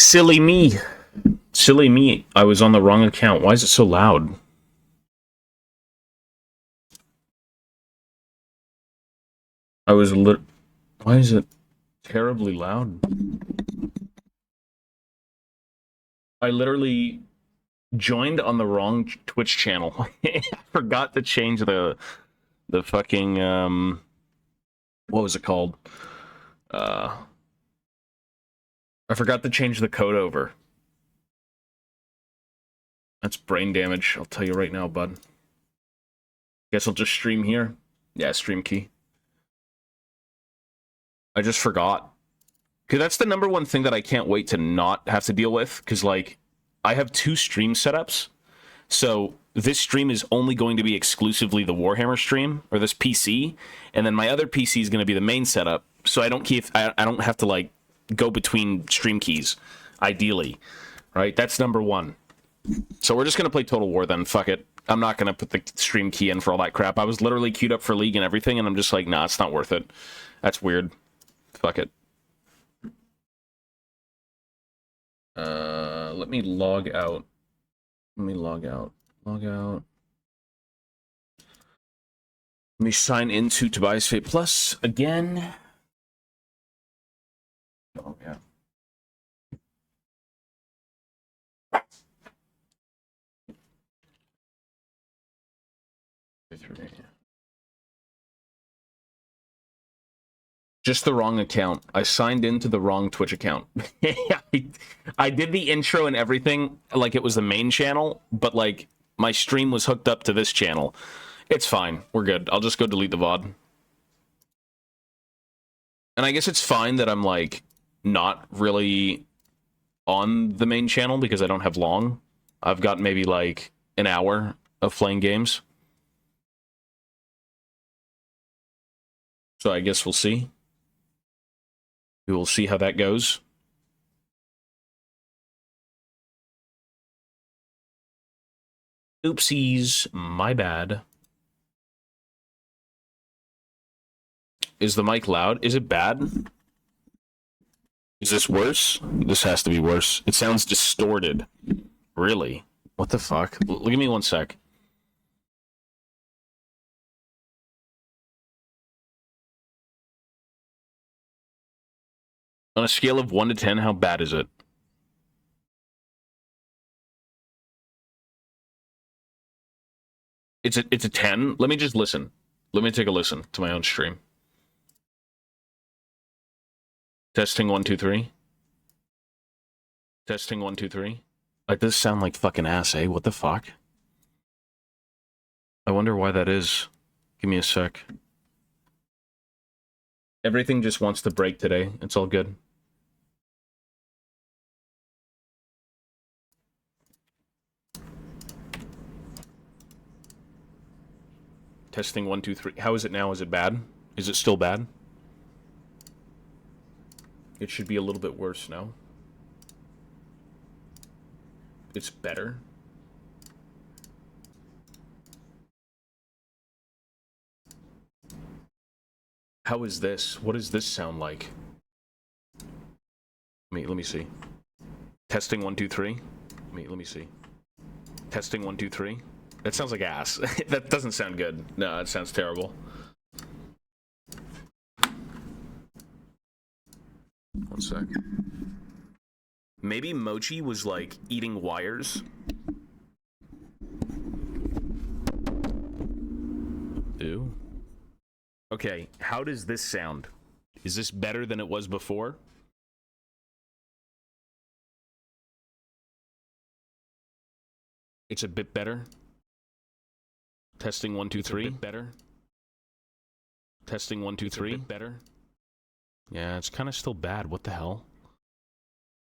Silly me. Silly me. I was on the wrong account. Why is it so loud? Why is it terribly loud? I literally joined on the wrong Twitch channel. I forgot to change the fucking what was it called? I forgot to change the code over. That's brain damage, I'll tell you right now, bud. Guess I'll just stream here. Yeah, stream key. I just forgot. Because that's the number one thing that I can't wait to not have to deal with. Because, like, I have 2 stream setups. So this stream is only going to be exclusively the Warhammer stream, or this PC. And then my other PC is going to be the main setup. So I don't have to, like, go between stream keys, ideally. Right? That's number one. So we're just going to play Total War then. Fuck it. I'm not going to put the stream key in for all that crap. I was literally queued up for League and everything, and I'm just like, nah, it's not worth it. That's weird. Fuck it. Let me log out. Log out. Let me sign into TobiasFatePLUS again. Oh, yeah. Just the wrong account. I signed into the wrong Twitch account. I did the intro and everything like it was the main channel, but like my stream was hooked up to this channel. It's fine. We're good. I'll just go delete the VOD. And I guess it's fine that I'm like not really on the main channel because I don't have long. I've got maybe like an hour of playing games. So I guess we'll see. We will see how that goes. Oopsies, my bad. Is the mic loud? Is it bad? Is this worse? This has to be worse. It sounds distorted. Really? What the fuck? Give me 1 sec. On a scale of 1 to 10, how bad is it? It's a 10. Let me just listen. Let me take a listen to my own stream. Testing 1 2 3. Testing 1 2 3. Like, this sound like fucking ass, eh? What the fuck? I wonder why that is. Give me a sec. Everything just wants to break today. It's all good. Testing 1 2 3. How is it now? Is it bad? Is it still bad? It should be a little bit worse now. It's better. How is this? What does this sound like? Let me see. Testing 1 2 3. Let me see. Testing 1 2 3. That sounds like ass. That doesn't sound good. No, it sounds terrible. 1 sec. Maybe Mochi was like eating wires. Ew. Okay, how does this sound? Is this better than it was before? It's a bit better. Testing 1 2 3. Better. Testing 1 2 3. Better. Yeah, it's kind of still bad. What the hell?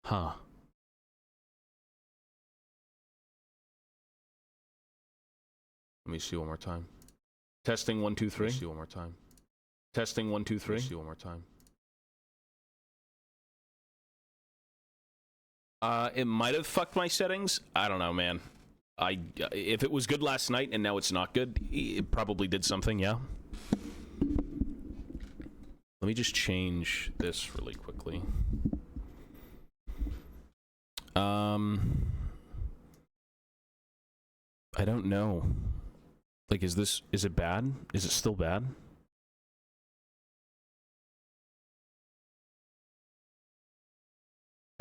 Huh. Let me see one more time. Testing 1 2 3. Let me see one more time. Testing 1 2 3. Let me see one more time. It might have fucked my settings. I don't know, man. If it was good last night and now it's not good, it probably did something, yeah. Let me just change this really quickly. I don't know. Like, is it bad? Is it still bad?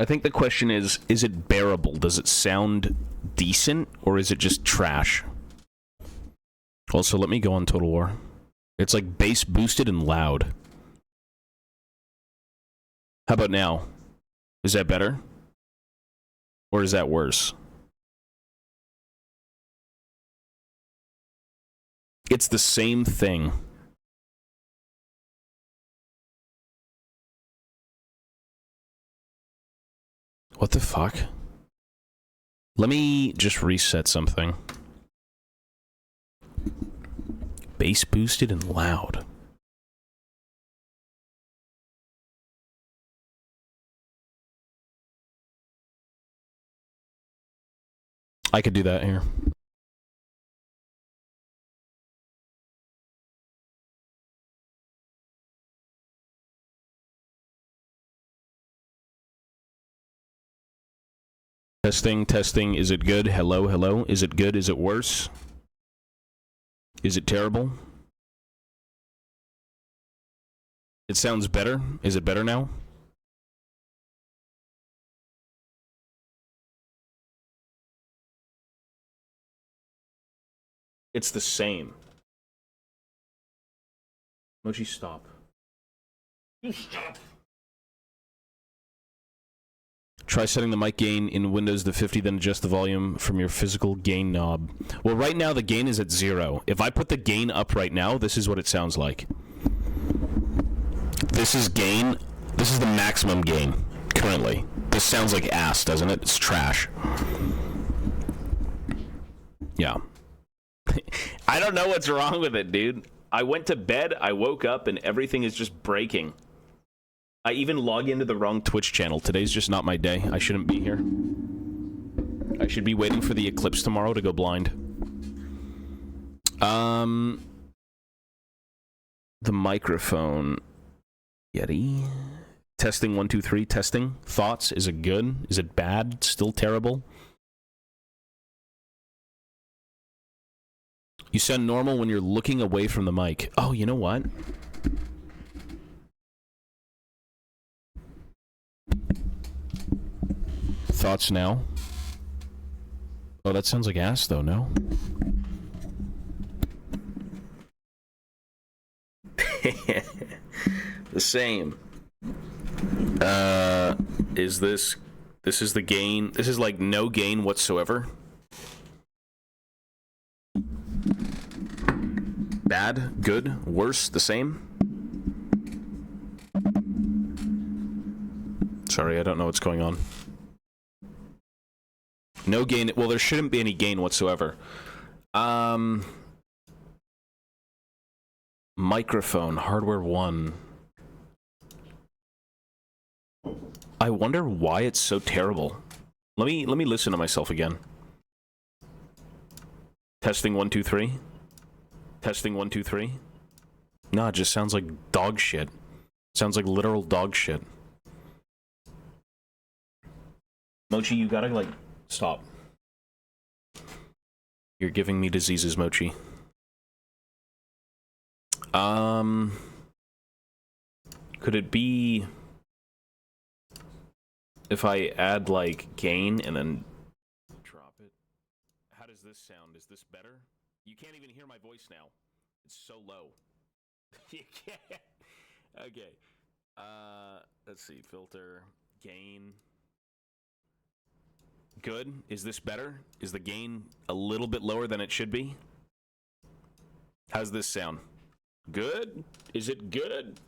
I think the question is it bearable? Does it sound decent, or is it just trash? Also, let me go on Total War. It's like bass boosted and loud. How about now? Is that better? Or is that worse? It's the same thing. What the fuck? Let me just reset something. Bass boosted and loud. I could do that here. Testing, testing. Is it good? Hello, hello. Is it good? Is it worse? Is it terrible? It sounds better. Is it better now? It's the same. Mochi, stop. You stop. Try setting the mic gain in Windows to 50, then adjust the volume from your physical gain knob. Well, right now the gain is at 0. If I put the gain up right now, this is what it sounds like. This is gain. This is the maximum gain currently. This sounds like ass, doesn't it? It's trash. Yeah. I don't know what's wrong with it, dude. I went to bed, I woke up, and everything is just breaking. I even log into the wrong Twitch channel. Today's just not my day. I shouldn't be here. I should be waiting for the eclipse tomorrow to go blind. The microphone. Yeti. Testing 1, 2, 3. Testing. Thoughts. Is it good? Is it bad? Still terrible? You sound normal when you're looking away from the mic. Oh, you know what? Thoughts now? Oh, that sounds like ass, though, no? The same. Is this... This is the gain. This is like no gain whatsoever. Bad, good, worse, the same. Sorry, I don't know what's going on. No gain. Well, there shouldn't be any gain whatsoever. Microphone, hardware 1. I wonder why it's so terrible. Let me listen to myself again. Testing 1, 2, 3. Testing 1, 2, 3. Nah, it just sounds like dog shit. Sounds like literal dog shit. Mochi, you gotta, like, stop. You're giving me diseases, Mochi. Could it be if I add, like, gain and then drop it? How does this sound? Is this better? You can't even hear my voice now. It's so low. You can't. Okay. Let's see. Filter. Gain. Good. Is this better? Is the gain a little bit lower than it should be? How's this sound? Good? Is it good?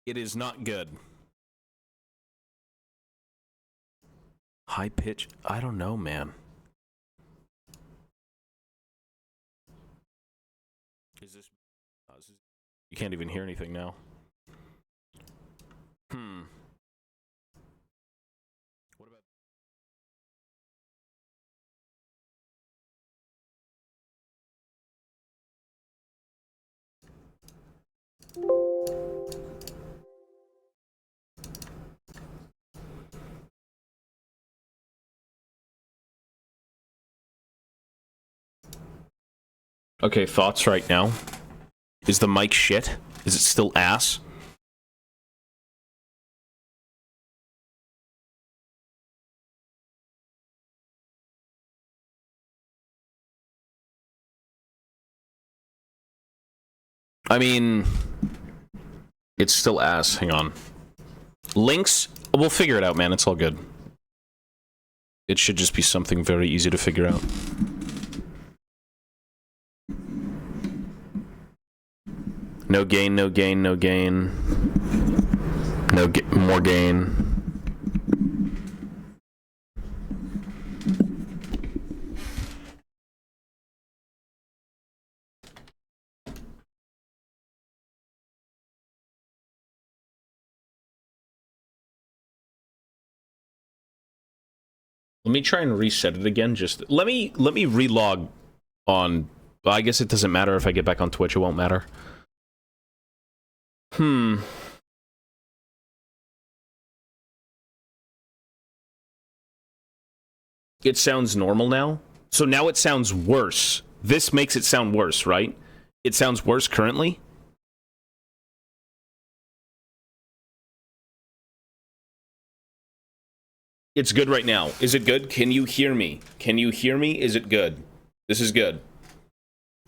It is not good. High pitch? I don't know, man. Is this... You can't even hear anything now. What about... Okay, thoughts right now. Is the mic shit? Is it still ass? I mean, it's still ass. Hang on. Links? We'll figure it out, man. It's all good. It should just be something very easy to figure out. No gain, no gain, no gain. More gain. Let me try and reset it again. Just let me relog on. Well, I guess it doesn't matter if I get back on Twitch. It won't matter. It sounds normal now. So now it sounds worse. This makes it sound worse, right? It sounds worse currently. It's good right now. Is it good? Can you hear me? Can you hear me? Is it good? This is good.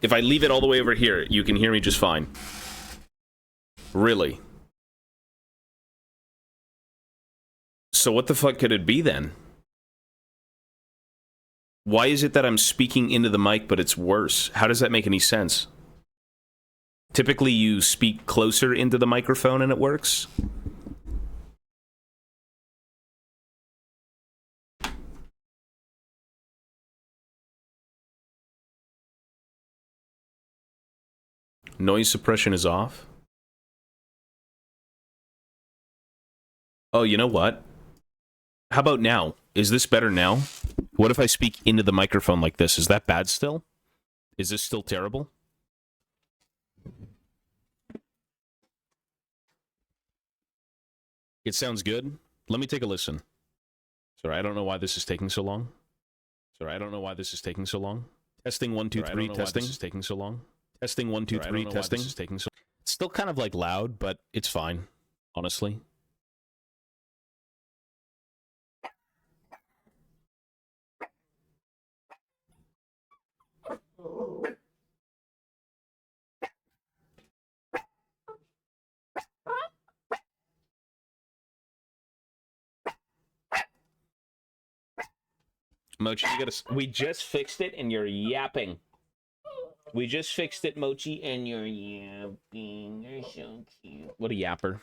If I leave it all the way over here, you can hear me just fine. Really? So what the fuck could it be then? Why is it that I'm speaking into the mic, but it's worse? How does that make any sense? Typically, you speak closer into the microphone and it works. Noise suppression is off. Oh, you know what? How about now? Is this better now? What if I speak into the microphone like this? Is that bad still? Is this still terrible? It sounds good. Let me take a listen. Sorry, I don't know why this is taking so long. Testing 1 2 3 testing. This is taking so long. Testing 1 2 3 testing. This is taking so. It's still kind of like loud, but it's fine. Honestly. Mochi, you gotta. We just fixed it, and you're yapping. We just fixed it, Mochi, and you're yapping. You're so cute. What a yapper.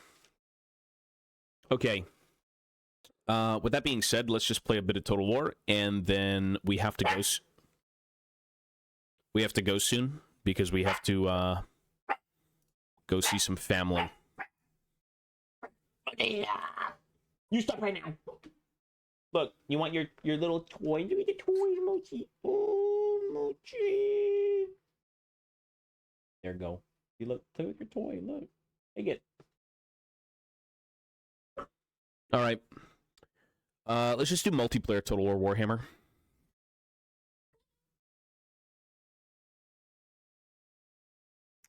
Okay. With that being said, let's just play a bit of Total War, and then we have to go. We have to go soon because we have to go see some family. You stop right now. Look, you want your little toy? Give me the toy, Mochi. Oh, Mochi. There you go. You look, play with your toy. Look, take it. All right. Let's just do multiplayer Total War Warhammer.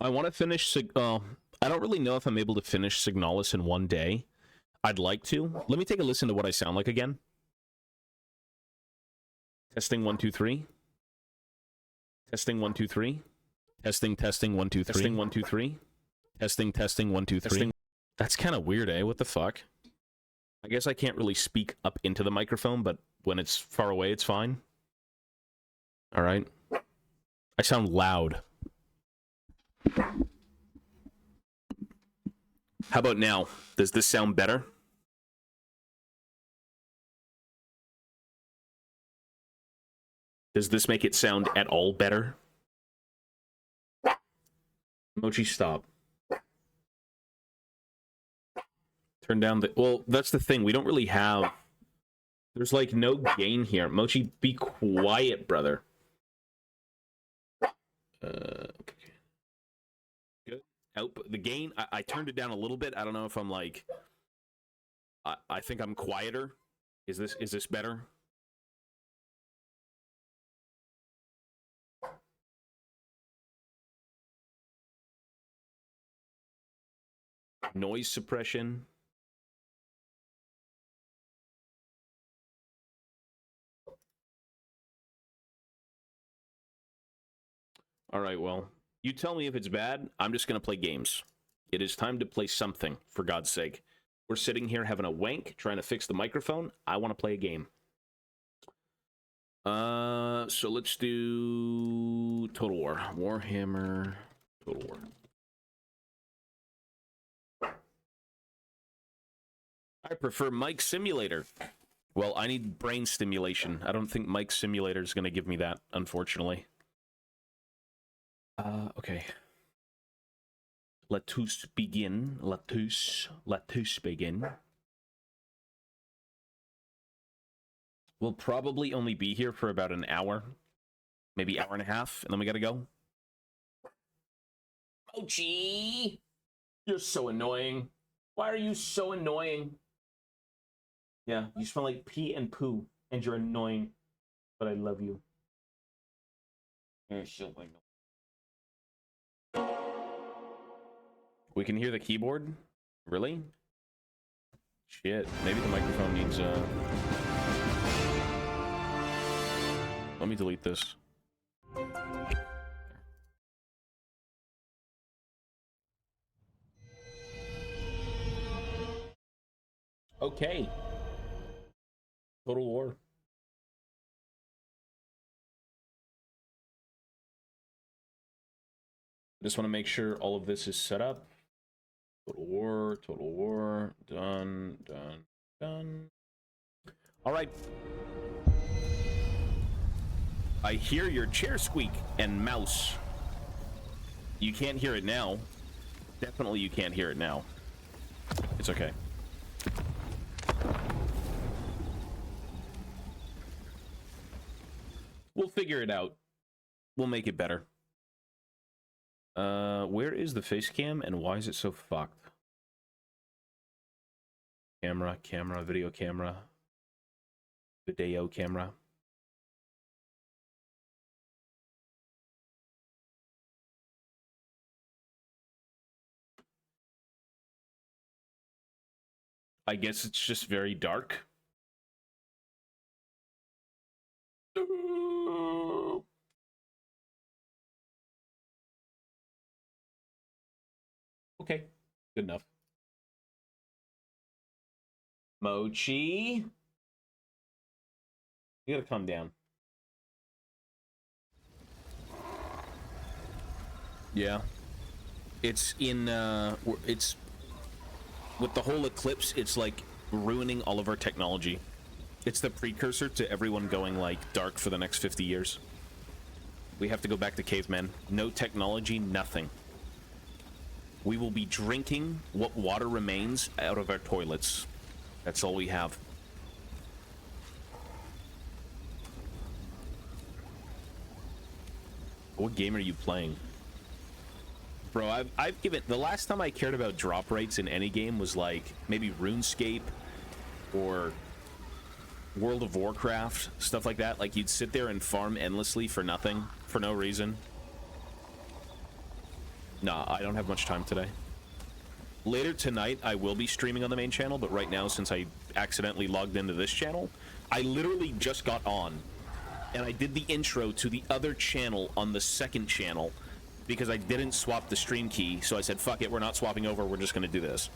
I want to finish. I don't really know if I'm able to finish Signalis in one day. I'd like to. Let me take a listen to what I sound like again. Testing 1 2 3. Testing 1 2 3. Testing 1 2 3. Testing 1 2 3. Testing 1 2 3. That's kind of weird, eh? What the fuck? I guess I can't really speak up into the microphone, but when it's far away, it's fine. All right. I sound loud. How about now? Does this sound better? Does this make it sound at all better? Mochi, stop. Turn down the... Well, that's the thing. We don't really have... There's, like, no gain here. Mochi, be quiet, brother. Okay. Good. Output, the gain, I turned it down a little bit. I don't know if I'm like, I think I'm quieter. Is this better? Noise suppression. All right, well, you tell me if it's bad. I'm just going to play games. It is time to play something, for God's sake. We're sitting here having a wank, trying to fix the microphone. I want to play a game. So let's do Total War. Warhammer Total War. I prefer Mike Simulator. Well, I need brain stimulation. I don't think Mike Simulator is going to give me that, unfortunately. Okay. Let us begin. Let us begin. We'll probably only be here for about an hour. Maybe hour and a half, and then we gotta go. Mochi! You're so annoying. Why are you so annoying? Yeah, you smell like pee and poo, and you're annoying. But I love you. You're so annoying. We can hear the keyboard? Really? Shit, maybe the microphone needs, Let me delete this. Okay. Total War. I just want to make sure all of this is set up. Total War, done. All right. I hear your chair squeak and mouse. You can't hear it now. Definitely you can't hear it now. It's okay. We'll figure it out. We'll make it better. Where is the face cam and why is it so fucked? Camera, video camera. Video camera. I guess it's just very dark. Okay, good enough. Mochi? You gotta calm down. Yeah. It's in, it's... With the whole eclipse, it's like ruining all of our technology. It's the precursor to everyone going, like, dark for the next 50 years. We have to go back to cavemen. No technology, nothing. We will be drinking what water remains out of our toilets. That's all we have. What game are you playing? Bro, I've given... The last time I cared about drop rates in any game was, like, maybe RuneScape or World of Warcraft, stuff like that. Like, you'd sit there and farm endlessly for nothing, for no reason. Nah, I don't have much time today. Later tonight, I will be streaming on the main channel, but right now, since I accidentally logged into this channel, I literally just got on, and I did the intro to the other channel on the second channel, because I didn't swap the stream key, so I said, fuck it, we're not swapping over, we're just gonna do this.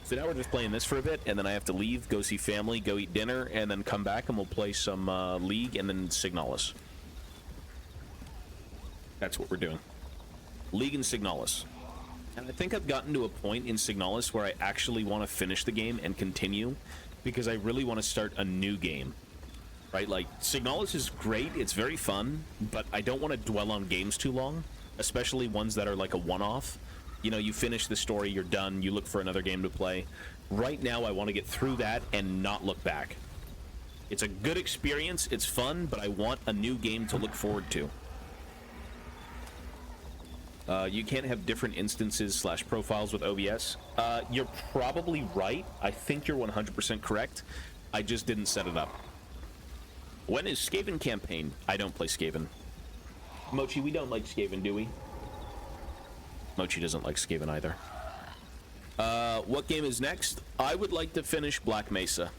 So now we're just playing this for a bit, and then I have to leave, go see family, go eat dinner, and then come back, and we'll play some League, and then Signalis. That's what we're doing. League and Signalis. And I think I've gotten to a point in Signalis where I actually want to finish the game and continue, because I really want to start a new game. Right? Like, Signalis is great, it's very fun, but I don't want to dwell on games too long, especially ones that are like a one-off. You know, you finish the story, you're done, you look for another game to play. Right now, I want to get through that and not look back. It's a good experience, it's fun, but I want a new game to look forward to. You can't have different instances slash profiles with OBS. You're probably right. I think you're 100% correct. I just didn't set it up. When is Skaven campaign? I don't play Skaven. Mochi, we don't like Skaven, do we? Mochi doesn't like Skaven either. What game is next? I would like to finish Black Mesa.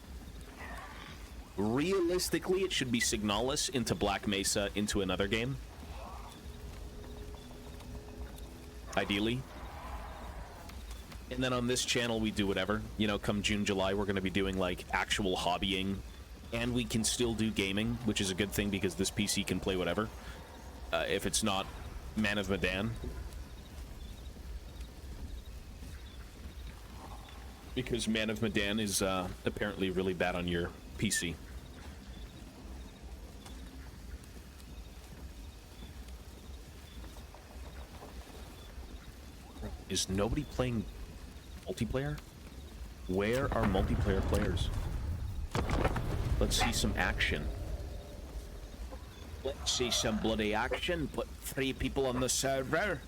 Realistically, it should be Signalis into Black Mesa into another game. Ideally. And then on this channel, we do whatever. You know, come June, July, we're going to be doing, like, actual hobbying. And we can still do gaming, which is a good thing because this PC can play whatever. If it's not Man of Medan. Because Man of Medan is apparently really bad on your PC. Is nobody playing multiplayer? Where are multiplayer players? Let's see some action. Let's see some bloody action. Put 3 people on the server.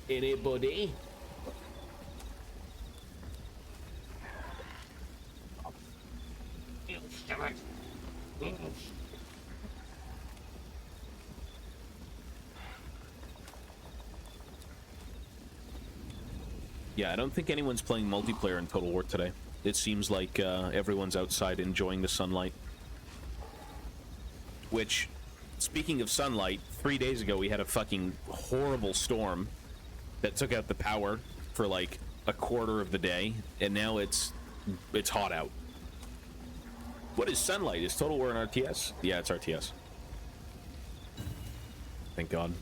Anybody? Yeah, I don't think anyone's playing multiplayer in Total War today. It seems like everyone's outside enjoying the sunlight. Which, speaking of sunlight, 3 days ago we had a fucking horrible storm that took out the power for like a quarter of the day, and now it's hot out. What is sunlight? Is Total War an RTS? Yeah, it's RTS. Thank God.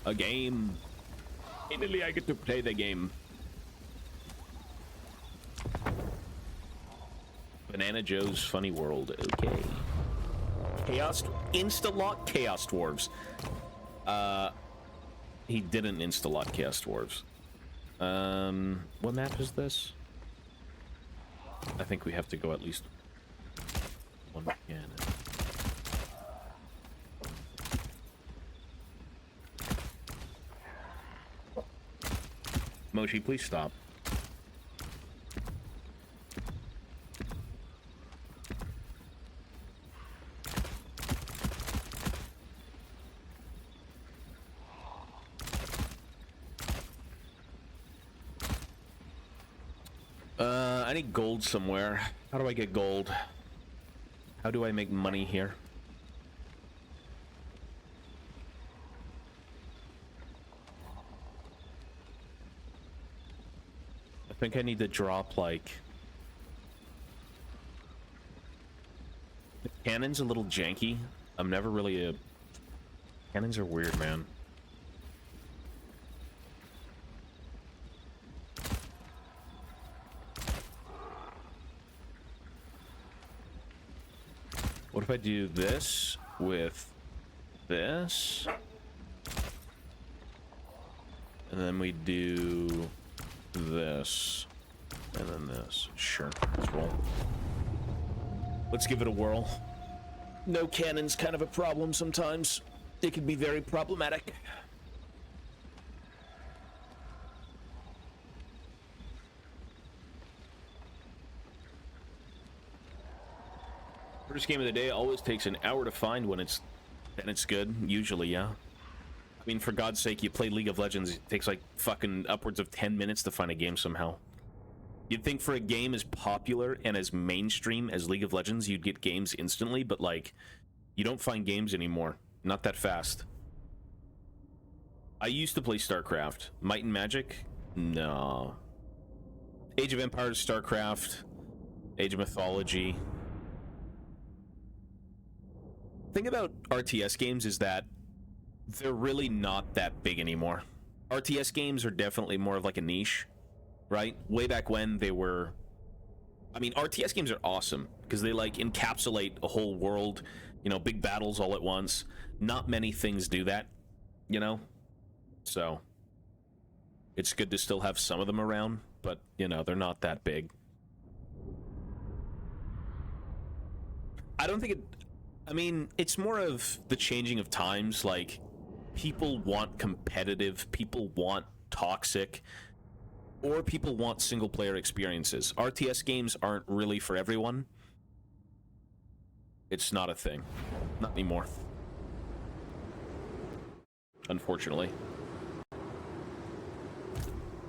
A game. Finally, I get to play the game. Banana Joe's Funny World. Okay. Chaos. Insta-lock Chaos Dwarves. He didn't insta-lock Chaos Dwarves. What map is this? I think we have to go at least one cannon. Mochi, please stop. I need gold somewhere. How do I get gold? How do I make money here? I think I need to drop, like... The cannon's a little janky. I'm never really a... Cannons are weird, man. What if I do this with this? And then we do this. And then this. Sure, let's roll. Let's give it a whirl. No cannon's kind of a problem sometimes. It can be very problematic. First game of the day always takes an hour to find when it's good. Usually, yeah. I mean, for God's sake, you play League of Legends, it takes like fucking upwards of 10 minutes to find a game somehow. You'd think for a game as popular and as mainstream as League of Legends, you'd get games instantly, but like, you don't find games anymore. Not that fast. I used to play StarCraft. Might and Magic? No. Age of Empires, StarCraft, Age of Mythology. The thing about RTS games is that they're really not that big anymore. RTS games are definitely more of like a niche, right? Way back when they were... I mean, RTS games are awesome because they like encapsulate a whole world, you know, big battles all at once. Not many things do that, you know? So, it's good to still have some of them around, but, you know, they're not that big. I don't think it... I mean, it's more of the changing of times, like, people want competitive, people want toxic, or people want single-player experiences. RTS games aren't really for everyone. It's not a thing. Not anymore. Unfortunately.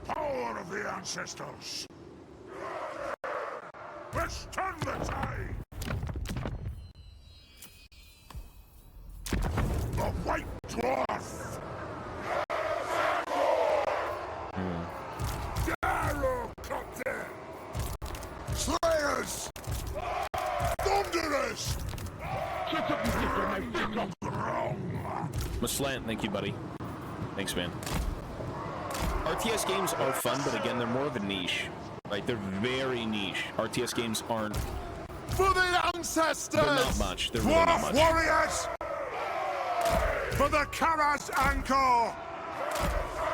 Power of the ancestors! Let's turn the tide! The White Dwarf! Darrow Captain! Slayers! Thunderers! Maslant, thank you, buddy. Thanks, man. RTS games are fun, but again, they're more of a niche. Right? They're very niche. RTS games aren't... For the ancestors! They're not much. They're really not Dwarf much. warriors! For the Karas Anchor!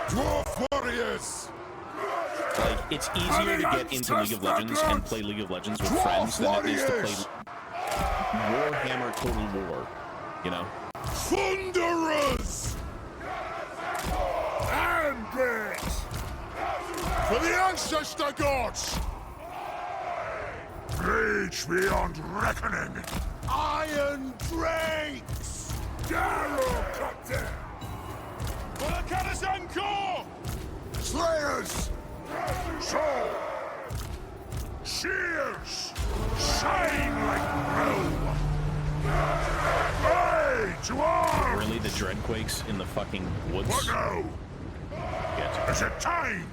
Dwarf warriors! Like, it's easier to get into League of Legends and play League of Legends with friends than it is to play Warhammer Total War, you know? Thunderers! Ambit! For the ancestor gods! Rage beyond reckoning! Iron drakes! Darrow Captain! For the Kanazanko! Slayers! So! Shears! Shine like roe! Hey, to arms! Really, the Dreadquakes in the fucking woods? What now? Get. Is it time?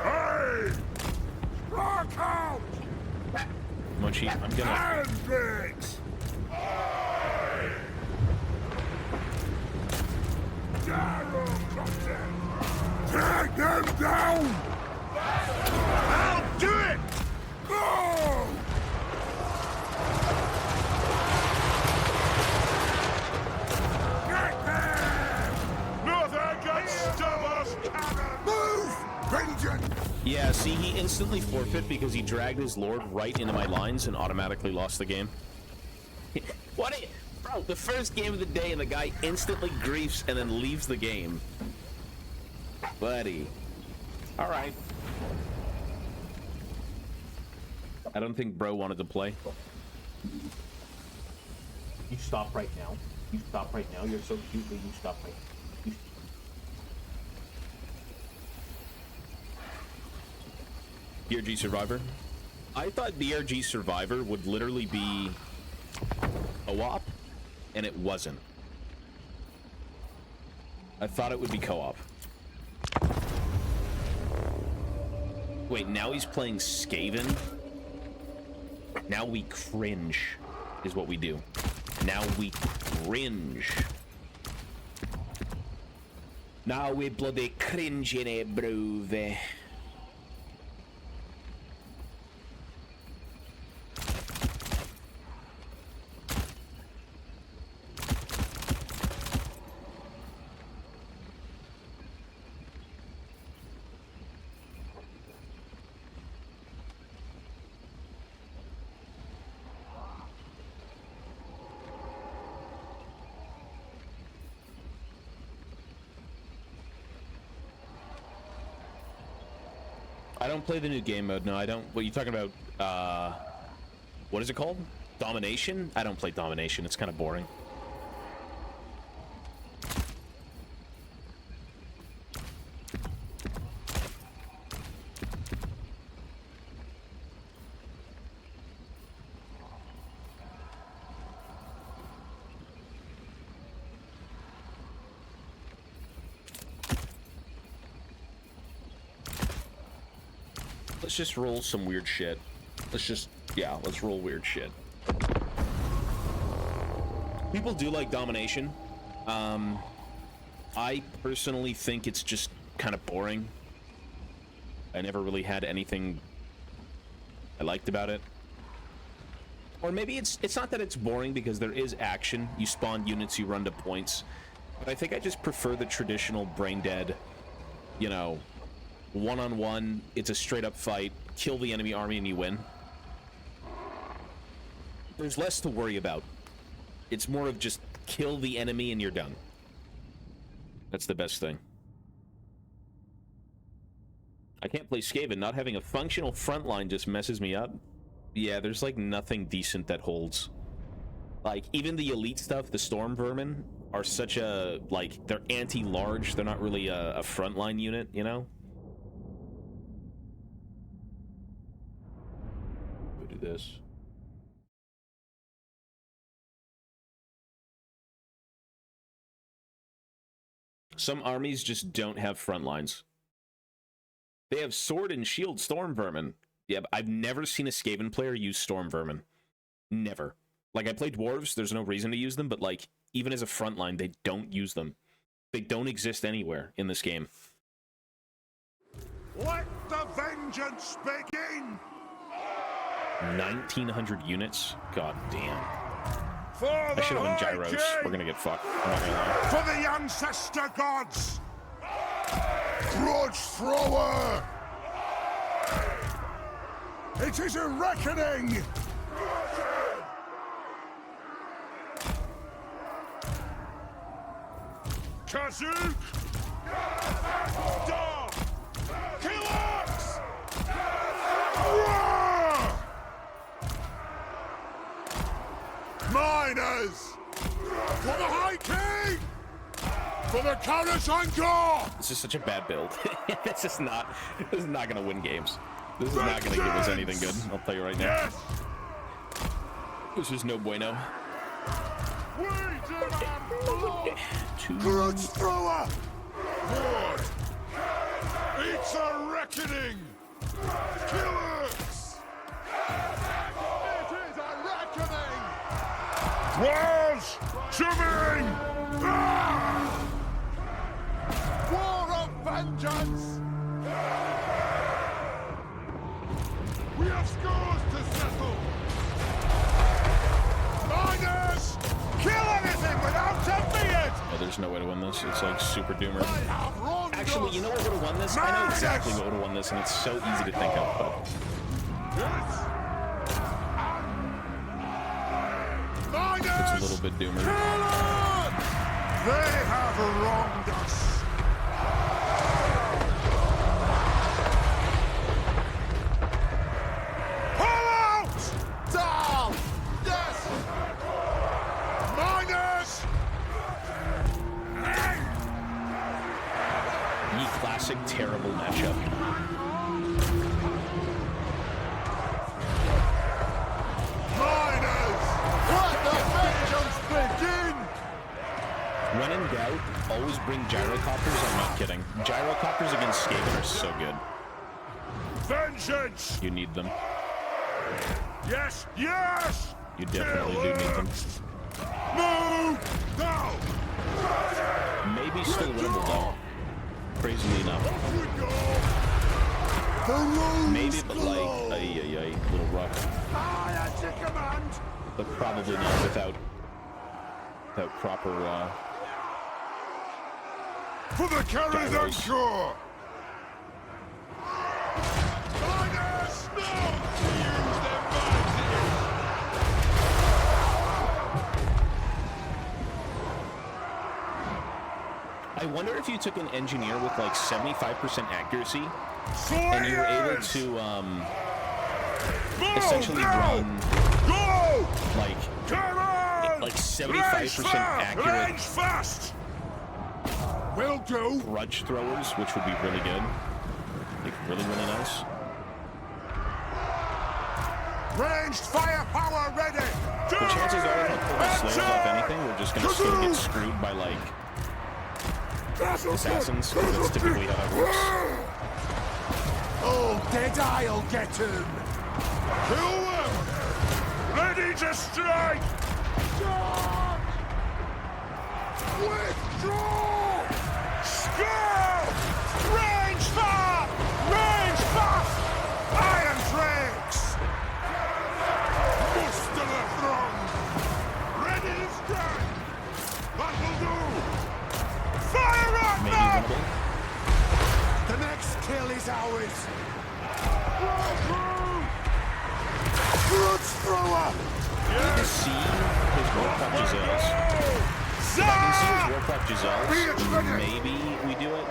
Hey! Rock out! Mochi, I'm gonna... Handbricks! Darrow Captain! Drag them down! I'll do it! Go! Get them! Nothing can stop us, cannon! Move! Vengeance! Yeah, see, he instantly forfeit because he dragged his lord right into my lines and automatically lost the game. What? Bro, the first game of the day and the guy instantly griefs and then leaves the game. Buddy. Alright. I don't think bro wanted to play. You stop right now. You stop right now. You're so cute that you stop right now. DRG Survivor? I thought DRG Survivor would literally be co-op, and it wasn't. I thought it would be co-op. Wait, now he's playing Skaven? Now we cringe, is what we do. Now we cringe. Now we bloody cringe in it, bro. I don't play the new game mode. No, I don't. What are you talking about? What is it called? Domination? I don't play Domination. It's kind of boring. Let's just roll some weird shit. Let's roll weird shit. People do like Domination. I personally think it's just kind of boring. I never really had anything I liked about it. Or maybe it's not that it's boring because there is action. You spawn units, you run to points. But I think I just prefer the traditional brain dead, you know, one-on-one, it's a straight-up fight, kill the enemy army and you win. There's less to worry about. It's more of just kill the enemy and you're done. That's the best thing. I can't play Skaven. Not having a functional front line just messes me up. Yeah, there's like nothing decent that holds. Like, even the elite stuff, the Storm Vermin, are such a, like, they're anti-large. They're not really a frontline unit, you know? We'll do this. Some armies just don't have front lines. They have sword and shield Storm Vermin. Yeah, but I've never seen a Skaven player use Storm Vermin. Never. Like, I play Dwarves, there's no reason to use them, but, like, even as a frontline, they don't use them. They don't exist anywhere in this game. Let the vengeance begin! 1,900 units? God damn. For I should have won the gyros. High We're gonna get fucked. I'm not gonna lie. For the ancestor gods! Grudge thrower! It is a reckoning! Kazook! Dog! Killax! Miners! For the High King! For the Karasanko! This is such a bad build. This is not gonna win games. This is not gonna give us anything good. I'll tell you right now. Yes! This is no bueno. We demand blood! Two. Grudge thrower! Lord! It's a reckoning! Killers! It is a reckoning! Walls! Shivering! Ah! War of vengeance! We have scores to settle! Miners! Kill anything without a beard! Oh, there's no way to win this. It's like super doomer. I have wronged Actually, us. you know what would have won this? I know exactly what would have won this, and it's so easy to think of, but Yes. it's Miners! a little bit doomer. Kill it! They have wronged us. Pull out! Down! Yes! Miners! The classic terrible matchup. Miners! Let the vengeance begin! When in doubt, always bring gyrocopters. I'm not kidding. Gyrocopters against Skaven are so good. Vengeance! You need them. Yes! Yes! You definitely do need them. Move! Now! Maybe still winnable though. Crazily enough. Off we go! The road Maybe, but like, ay, little rough. I at your command! But probably not without proper, For the carries and gyros. shore! Miners! No! Use them I wonder if you took an engineer with like 75% accuracy Slayers! and you were able to essentially run Go! like Come on! like 75% accurate Range fast! Will do! grudge throwers, which would be really good. Like really nice. Ranged firepower ready! The chances are if I pull the slayers off anything, we're just gonna still get screwed by like assassins, because that's typically how that works. Oh, Deadeye'll get him! Kill them! Ready to strike! Charge! Withdraw! Skull! Range fire! Range fast! Iron Drakes! Muster the throng! Ready to strike! That'll do! Fire at Maybe them! winnable. The next kill is ours! Grudge thrower! To see his roll punches is can see his Warcraft Giselles. Maybe we do it.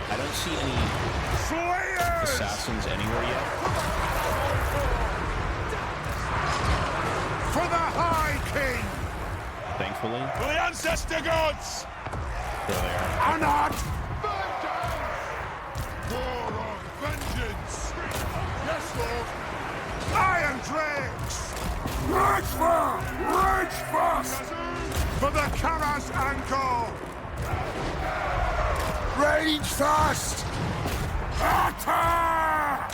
I don't see any assassins anywhere yet. For the High King! Thankfully. For the Ancestor Gods! There they are. Anat! War of vengeance! Yes, Lord! Iron Drakes! Rage fast! For the Kara's Anchor! Rage fast! Attack!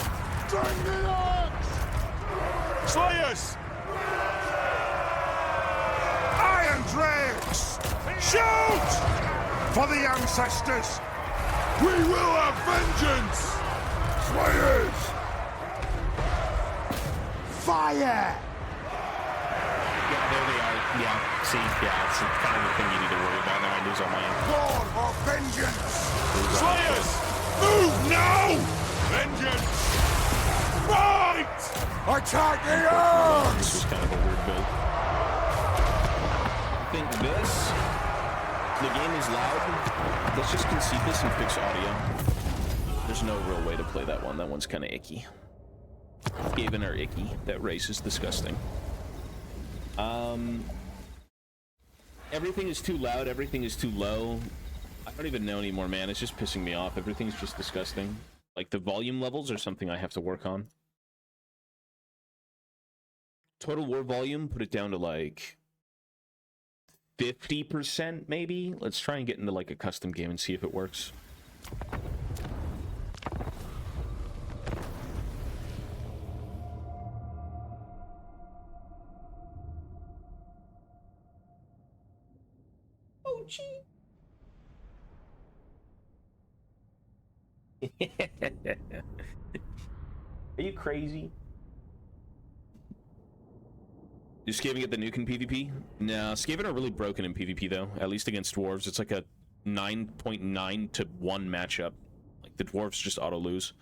Bring the axe! Slayers! Iron Drakes! Shoot! For the Ancestors! We will have vengeance! Slayers! Fire! Yeah, there they are. Yeah, see, yeah, it's kind of the thing you need to worry about. Now I lose all my... War of vengeance! Slayers! Move now! Vengeance! Fight! Attack the This arms! was kind of a weird build. I think this... The game is loud. Let's just concede this and fix audio. There's no real way to play that one. That one's kind of icky. Skaven are icky. That race is disgusting. Everything is too loud. Everything is too low. I don't even know anymore, man. It's just pissing me off. Everything's just disgusting. Like, the volume levels are something I have to work on. Total War volume, put it down to, like, 50%, maybe? Let's try and get into, like, a custom game and see if it works. Oh, gee. Are you crazy? Is Skaven get the nuke in PvP? No, Skaven are really broken in PvP though. At least against dwarves, it's like a 9.9 to 1 matchup. Like the dwarves just auto lose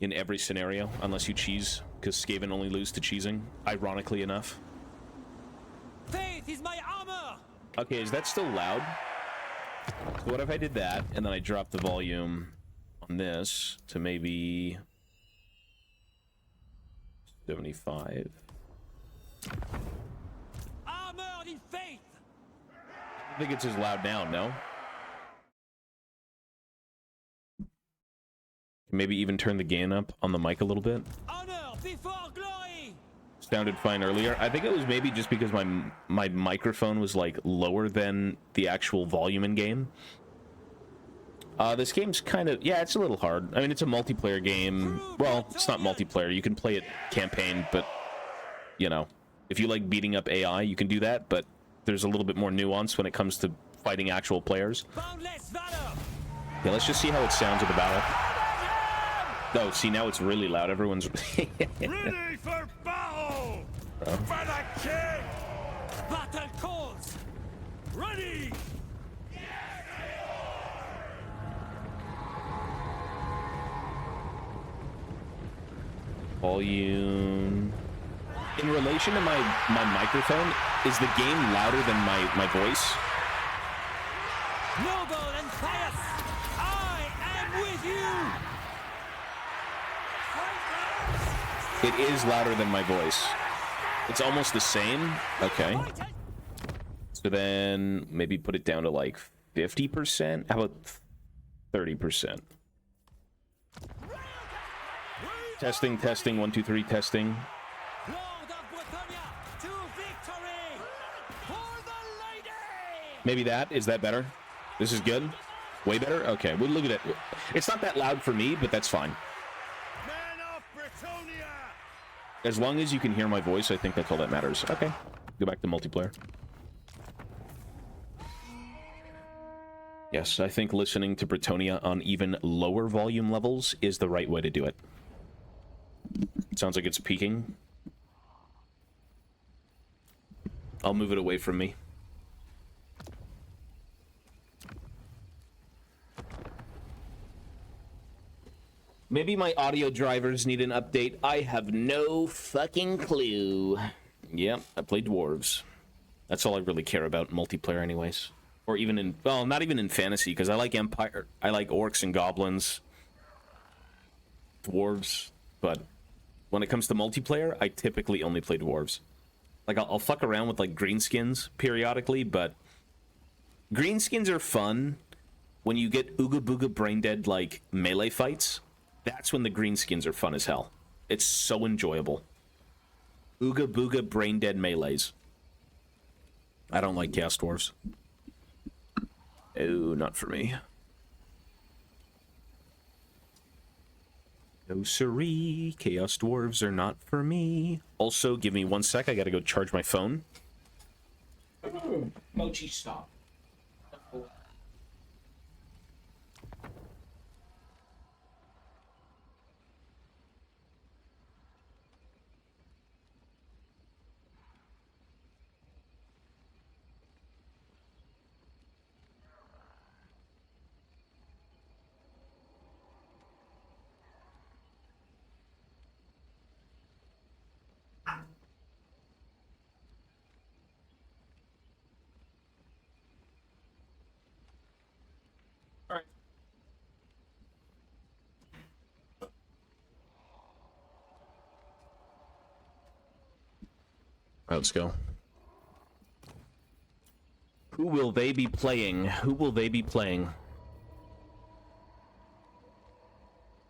in every scenario, unless you cheese, because Skaven only lose to cheesing. Ironically enough. Faith is my armor. Okay, is that still loud? So what if I did that and then I dropped the volume on this to maybe 75? Armored in faith. I think it's as loud now, no? Maybe even turn the gain up on the mic a little bit. Honor before glory. Sounded fine earlier. I think it was maybe just because my microphone was like lower than the actual volume in game. This game's kind of, yeah, it's a little hard. I mean, it's a multiplayer game. Well, it's not multiplayer. You can play it campaign, but you know, if you like beating up AI, you can do that, but there's a little bit more nuance when it comes to fighting actual players. Boundless valor. Yeah, let's just see how it sounds at the battle. Oh, see, now it's really loud. Everyone's... Ready for battle! Oh. For the king! Battle calls. Ready! Volume... In relation to my microphone, is the game louder than my voice? Noble and pious. I am with you. It is louder than my voice. It's almost the same. Okay. So then maybe put it down to like 50%. How about 30%? Testing, testing, 1, 2, 3, testing. Lord of Bretagne to victory. For the lady. Maybe that. Is that better? This is good? Way better? Okay, we'll leave it at... It's not that loud for me, but that's fine. Men of Bretonia! As long as you can hear my voice, I think that's all that matters. Okay, go back to multiplayer. Yes, I think listening to Bretonia on even lower volume levels is the right way to do it. It sounds like it's peaking. I'll move it away from me. Maybe my audio drivers need an update. I have no fucking clue. Yep, I play dwarves. That's all I really care about in multiplayer anyways. Or even in, well, not even in fantasy, because I like Empire, I like orcs and goblins, dwarves, but when it comes to multiplayer, I typically only play dwarves. Like, I'll fuck around with, like, greenskins periodically, but greenskins are fun when you get ooga booga brain dead, like, melee fights. That's when the greenskins are fun as hell. It's so enjoyable. Ooga booga brain dead melees. I don't like chaos dwarves. Oh, not for me. No siree, chaos dwarves are not for me. Also, give me 1 sec, I gotta go charge my phone. Mochi, stop. Alright. Let's go. Who will they be playing? Who will they be playing?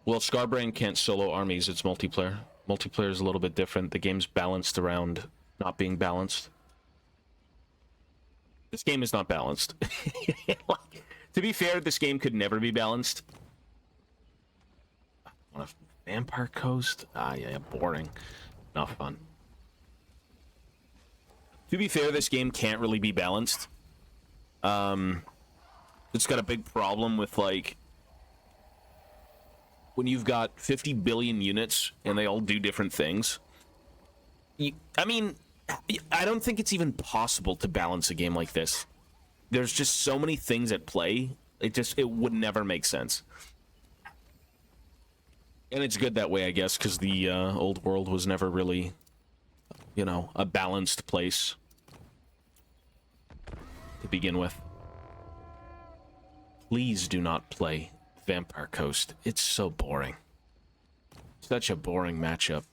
Well, Scarbrand can't solo armies, it's multiplayer. Multiplayer is a little bit different. The game's balanced around not being balanced. This game is not balanced. Like, to be fair, this game could never be balanced. On a Vampire Coast? Ah, yeah, boring. Not fun. To be fair, this game can't really be balanced. It's got a big problem with, like, when you've got 50 billion units and they all do different things. I mean, I don't think it's even possible to balance a game like this. There's just so many things at play. It would never make sense. And it's good that way, I guess, because the old world was never really, you know, a balanced place to begin with. Please do not play Vampire Coast. It's so boring. Such a boring matchup.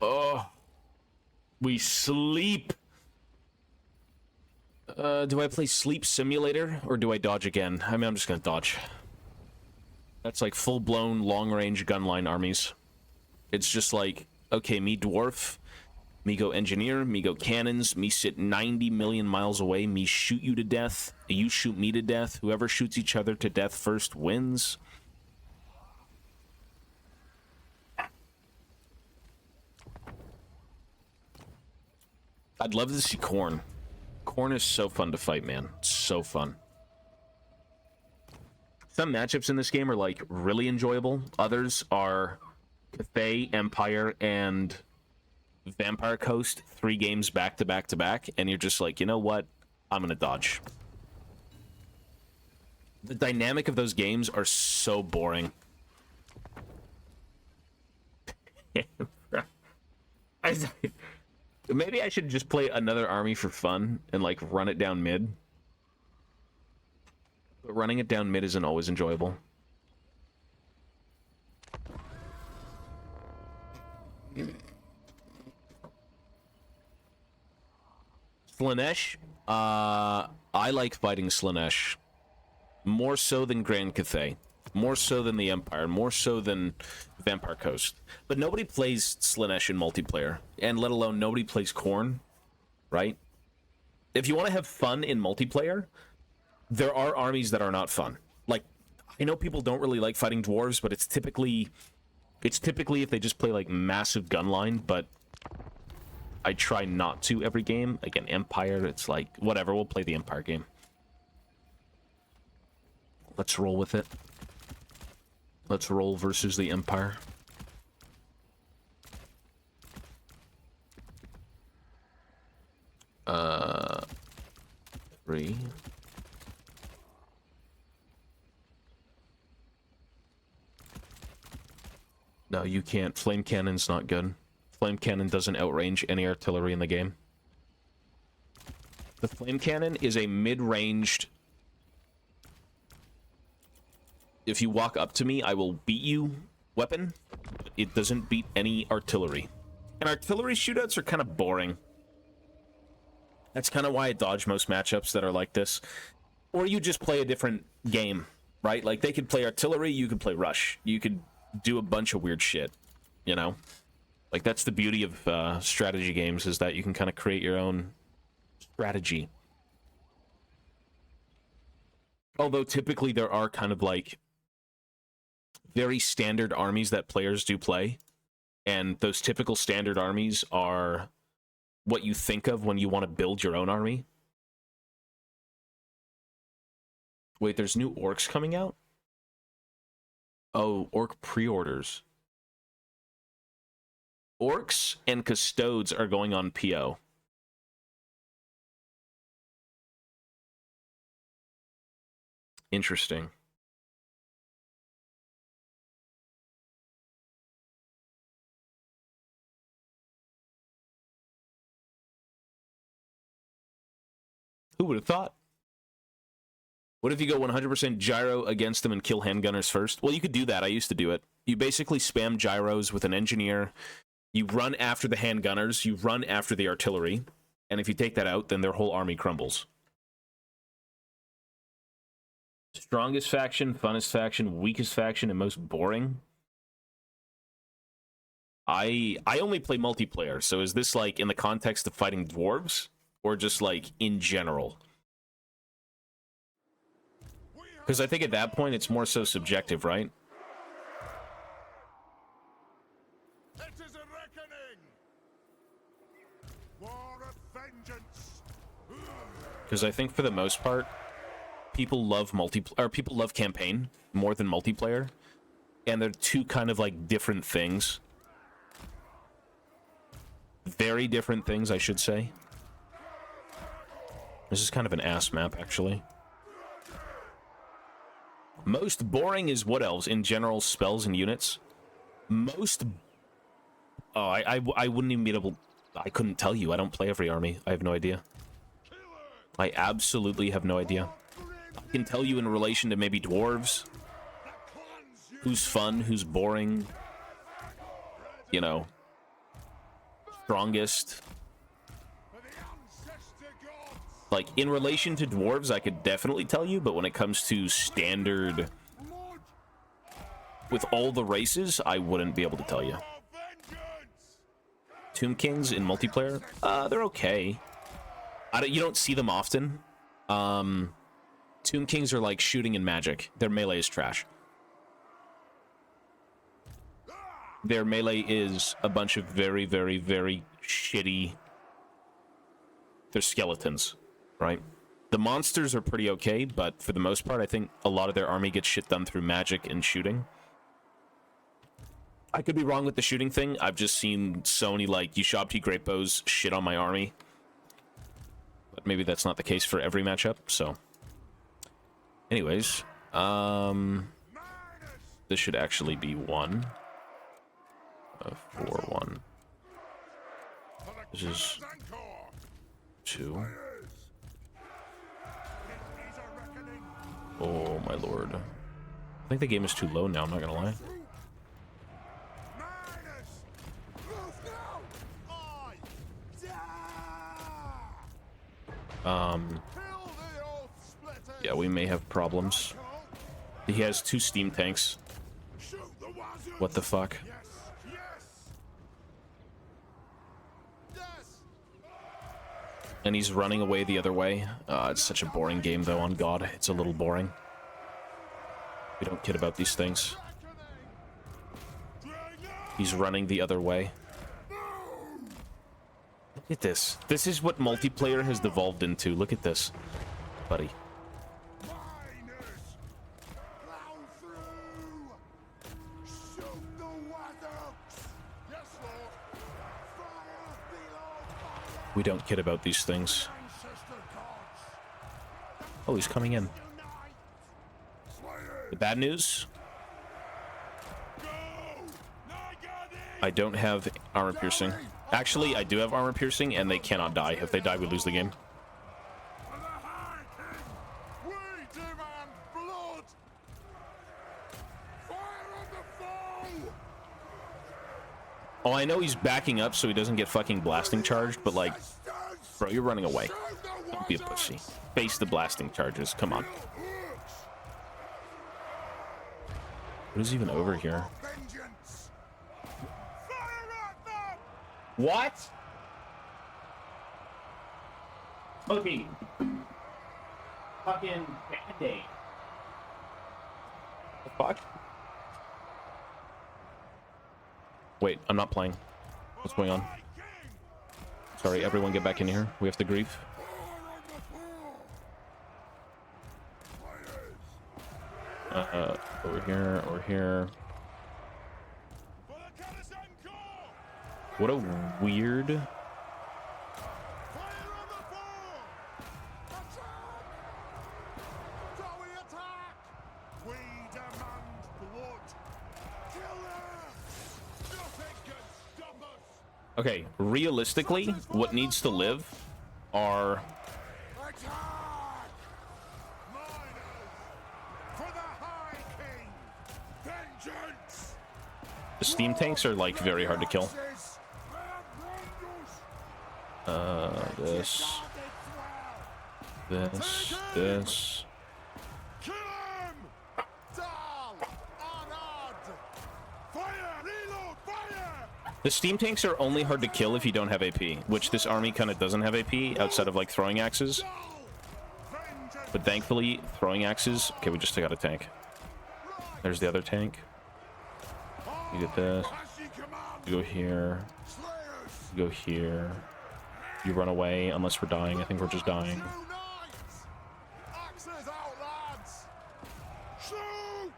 Oh, we sleep. Do I play Sleep Simulator or do I dodge again? I mean, I'm just gonna dodge. That's like full-blown long-range gunline armies. It's just like, okay, me dwarf, me go engineer, me go cannons, me sit 90 million miles away, me shoot you to death, you shoot me to death, whoever shoots each other to death first wins. I'd love to see Corn. Corn is so fun to fight, man. So fun. Some matchups in this game are, like, really enjoyable. Others are Cathay, Empire, and Vampire Coast, 3 games back to back to back, and you're just like, you know what? I'm gonna dodge. The dynamic of those games are so boring. Maybe I should just play another army for fun and, like, run it down mid. But running it down mid isn't always enjoyable. Slaanesh? I like fighting Slaanesh. More so than Grand Cathay. More so than the Empire. More so than Vampire Coast. But nobody plays Slaanesh in multiplayer. And let alone nobody plays Khorne. Right? If you want to have fun in multiplayer, there are armies that are not fun. Like, I know people don't really like fighting dwarves, but it's typically if they just play, like, massive gunline, but I try not to every game. Again, Empire, it's like, whatever, we'll play the Empire game. Let's roll with it. Let's roll versus the Empire. Three. You can't. Flame Cannon's not good. Flame Cannon doesn't outrange any artillery in the game. The Flame Cannon is a mid-ranged... If you walk up to me, I will beat you weapon. But it doesn't beat any artillery. And artillery shootouts are kind of boring. That's kind of why I dodge most matchups that are like this. Or you just play a different game, right? Like, they could play artillery, you could play rush. You could do a bunch of weird shit, you know? Like, that's the beauty of strategy games, is that you can kind of create your own strategy. Although, typically, there are kind of, like, very standard armies that players do play. And those typical standard armies are what you think of when you want to build your own army. Wait, there's new orcs coming out? Oh, orc pre-orders. Orcs and custodes are going on PO. Interesting. Who would have thought? What if you go 100% gyro against them and kill handgunners first? Well, you could do that. I used to do it. You basically spam gyros with an engineer. You run after the handgunners. You run after the artillery. And if you take that out, then their whole army crumbles. Strongest faction, funnest faction, weakest faction, and most boring? I only play multiplayer, so is this like in the context of fighting dwarves? Or just like in general? Because I think at that point it's more so subjective, right? It is a reckoning. War of vengeance. Because I think for the most part, people love people love campaign more than multiplayer, and they're two kind of like different things. Very different things, I should say. This is kind of an ass map, actually. Most boring is what else? In general, spells and units. Most... Oh, I wouldn't even be able... I couldn't tell you. I don't play every army. I have no idea. I absolutely have no idea. I can tell you in relation to maybe dwarves. Who's fun, who's boring. You know. Strongest. Like, in relation to dwarves, I could definitely tell you, but when it comes to standard... With all the races, I wouldn't be able to tell you. Tomb Kings in multiplayer? They're okay. You don't see them often. Tomb Kings are like shooting and magic. Their melee is trash. Their melee is a bunch of very, very, very shitty... They're skeletons, right? The monsters are pretty okay, but for the most part, I think a lot of their army gets shit done through magic and shooting. I could be wrong with the shooting thing. I've just seen so many, like, Ushabti Great Bows shit on my army. But maybe that's not the case for every matchup, so... Anyways, this should actually be 1. 4-1. This is 2. Oh my lord. I think the game is too low now, I'm not gonna lie. Yeah, we may have problems. He has 2 steam tanks. What the fuck? And he's running away the other way. It's such a boring game, though, on God. It's a little boring. We don't kid about these things. He's running the other way. Look at this. This is what multiplayer has devolved into. Look at this, buddy. We don't kid about these things. Oh, he's coming in. The bad news? I don't have armor piercing. Actually, I do have armor piercing, and they cannot die. If they die, we lose the game. For the High King, we demand blood. Fire on the foe. Oh, I know he's backing up so he doesn't get fucking blasting charged, but like, bro, you're running away. Don't be a pussy. Face the blasting charges. Come on. What is even over here? Vengeance. Fire at them. What? Smokey. Fucking Band-Aid. The fuck? Wait, I'm not playing. What's going on? High King. Sorry, everyone get back in here. We have to grieve. Over here, over here. For the Citizen Corps. What a weird... Fire on the foe. Attack. Shall we attack? We demand blood. Kill them. Nothing can stop us. Okay, realistically, what needs to live are... Attack! Miners! For the High King! Vengeance! The steam tanks are, like, very hard to kill. This, this. Kill him! Dal! Anad! Fire! Reload! Fire! The steam tanks are only hard to kill if you don't have AP, which this army kind of doesn't have AP outside of, like, throwing axes. Dal! Vengeance! But thankfully, throwing axes... Okay, we just took out a tank. There's the other tank. You get this. As ye command! You go here. Slayers! You go here. You run away, unless we're dying. I think we're just dying. Unite! Axes out, lads! Shoot!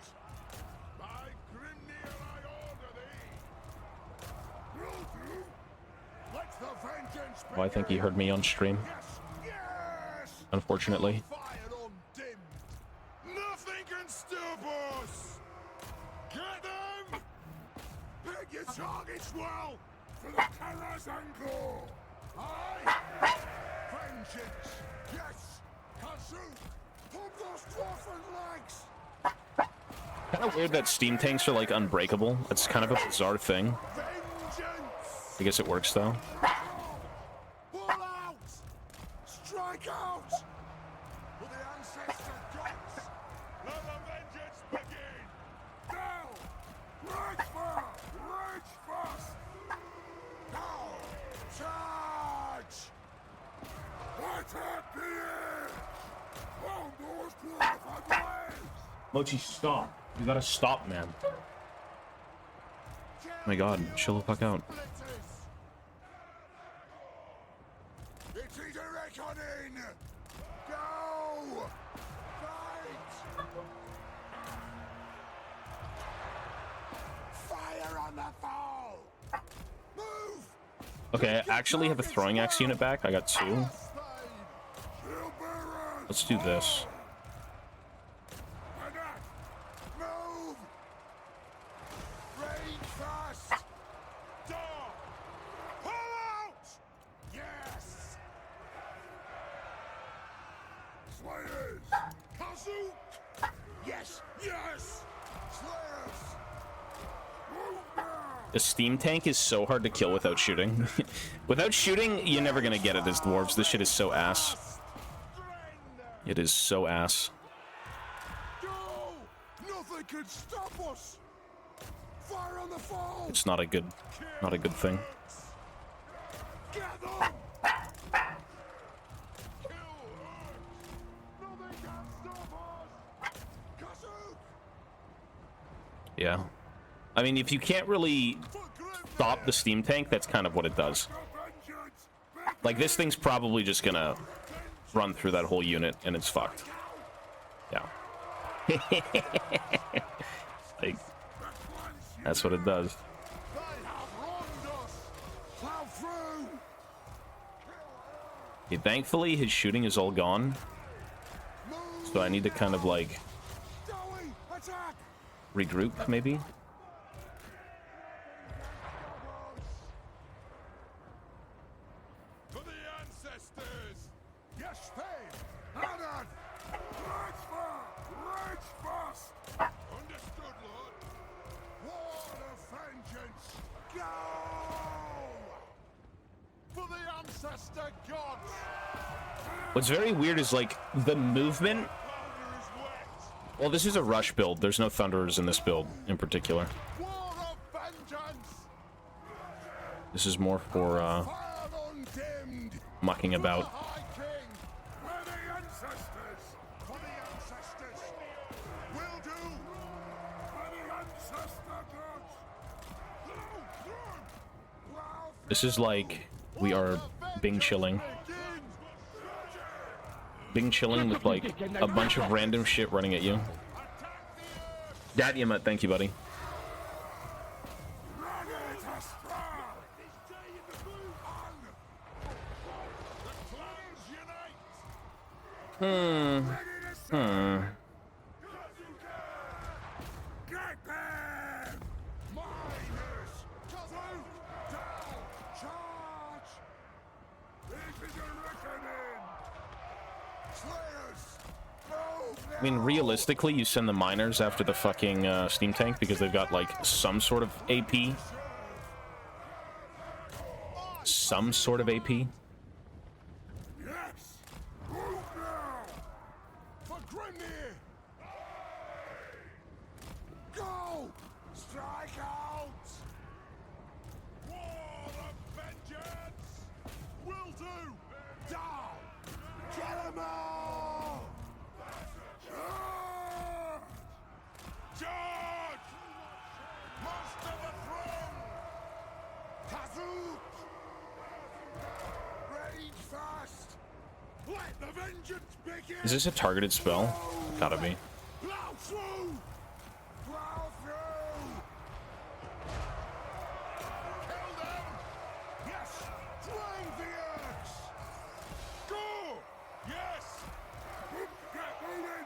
By Grimnir I order thee! Will do! Let the vengeance Oh, I think he heard me on stream, Yes! Yes! unfortunately. Fire undimmed! Nothing can stop us! Get them! Pick your targets well! For the Karazanko! Aye! Vengeance! Yes! Kazoo! Pump those dwarfen legs! Kind of weird that steam tanks are, like, unbreakable. That's kind of a bizarre thing. Vengeance! I guess it works, though. Pull out! Strike out! For the ancestor gods! Let the vengeance begin! Now! Rage fast! Rage fast! Now! Charge! Attack the edge! On those glorified waves! Mochi, stop. You gotta stop, man. Oh my god, chill the fuck out. It's a reckoning! Go! Fight! Fire on the foe! Move! Okay, I actually have a throwing axe unit back. I got 2. Let's do this. Move! Rain fast! Door! Pull out! Yes! Slayers! Kazoo! Yes! Yes! Slayers! The steam tank is so hard to kill without shooting. Without shooting, you're never gonna get it as dwarves. This shit is so ass. It is so ass. Go! Nothing can stop us! Fire on the foe! It's not a good thing. Get them! Kill her! Nothing can stop us! Kazoo! Yeah. I mean, if you can't really stop the steam tank, that's kind of what it does. Like, this thing's probably just gonna run through that whole unit, and it's fucked. Yeah. Like, that's what it does. They have wronged us! Plow through! Yeah, thankfully, his shooting is all gone, so I need to kind of, like, Dowie! Attack! regroup, maybe? Ancestor gods! What's very weird is, like, the movement. Powder is wet! Well, this is a rush build. There's no Thunderers in this build in particular. War of vengeance! This is more for Fire undimmed! mucking For the about. High King! For the ancestors! For the ancestors! Will do! For the ancestor gods! This is like we are Bing chilling. Bing chilling with like a bunch of random shit running at you. Dad Yamat, thank you, buddy. Get them! Miners! Down! Charge! This is a reckoning! Slayers! Move now! I mean, realistically, you send the miners after the fucking steam tank because they've got like some sort of AP. Some sort of AP. Yes! Move now! For Grimnir! Go! Strike out! War of vengeance! Will do! Down! Kill 'em all! Charge! Charge! Master the throne! Kazook! Rage fast! Let the vengeance begin! Is this a targeted spell? Gotta be. Plow through! Plow through! Kill them! Yes! Drive the axe! Go! Yes! Get moving!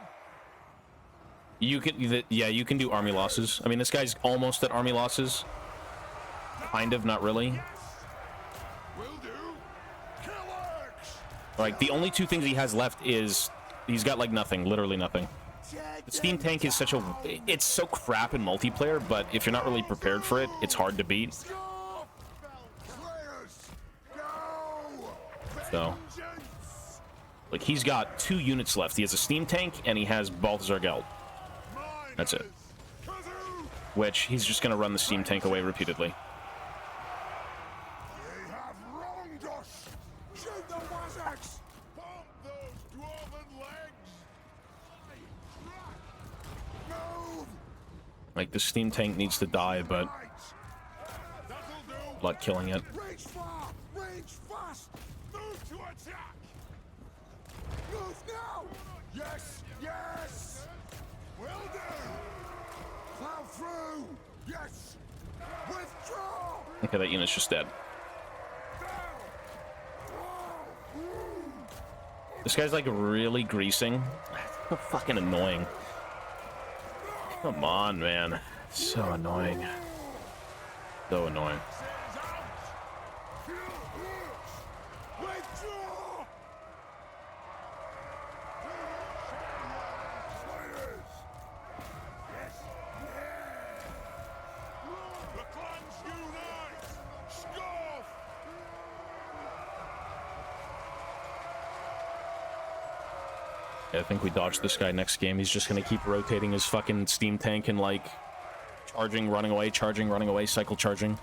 You can, yeah, you can do army losses. I mean, this guy's almost at army losses. Kind of, not really. Will do! Kill axe! Like, the only two things he has left is he's got like nothing, literally nothing. Take The steam tank is such a, it's so crap in multiplayer, but if you're not really prepared for it, it's hard to beat. Go! Slayers! Go! So, Vengeance! like, he's got 2 units left. He has a steam tank and he has Balthazar Geld, Miners! That's it. Kazoo! which he's just gonna run the steam tank away repeatedly. They have wronged us! Shoot the Wazax! Pump those dwarven legs! Move! Like, the steam tank needs to die, but Right! That'll do! not killing it. Range far! Range fast! Move to attack! Move now! Yes! Yes! Will do! Plow through! Yes! Withdraw! Okay, that unit's just dead. This guy's like really greasing. So fucking annoying. Come on, man. So annoying. So annoying. Withdraw! Slayers! Yes! Yes! The clans unite! Scoff! Yeah, I think we dodged this guy next game. He's just gonna keep rotating his fucking steam tank and like charging, running away, charging, running away, cycle charging.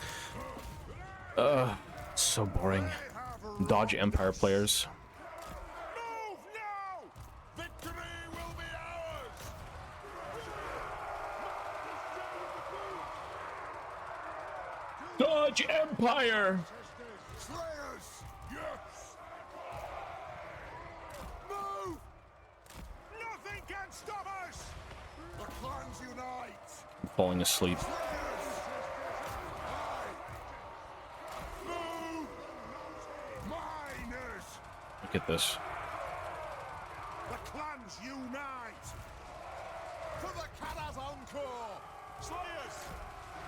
It's so boring. Dodge Empire players. Move now! Victory will be ours! Dodge Empire! Slayers! Yes! Move! Nothing can stop us! The clans unite! I'm falling asleep. Move! Miners! Look at this. The clans unite! For the Kara's encore! Slayers!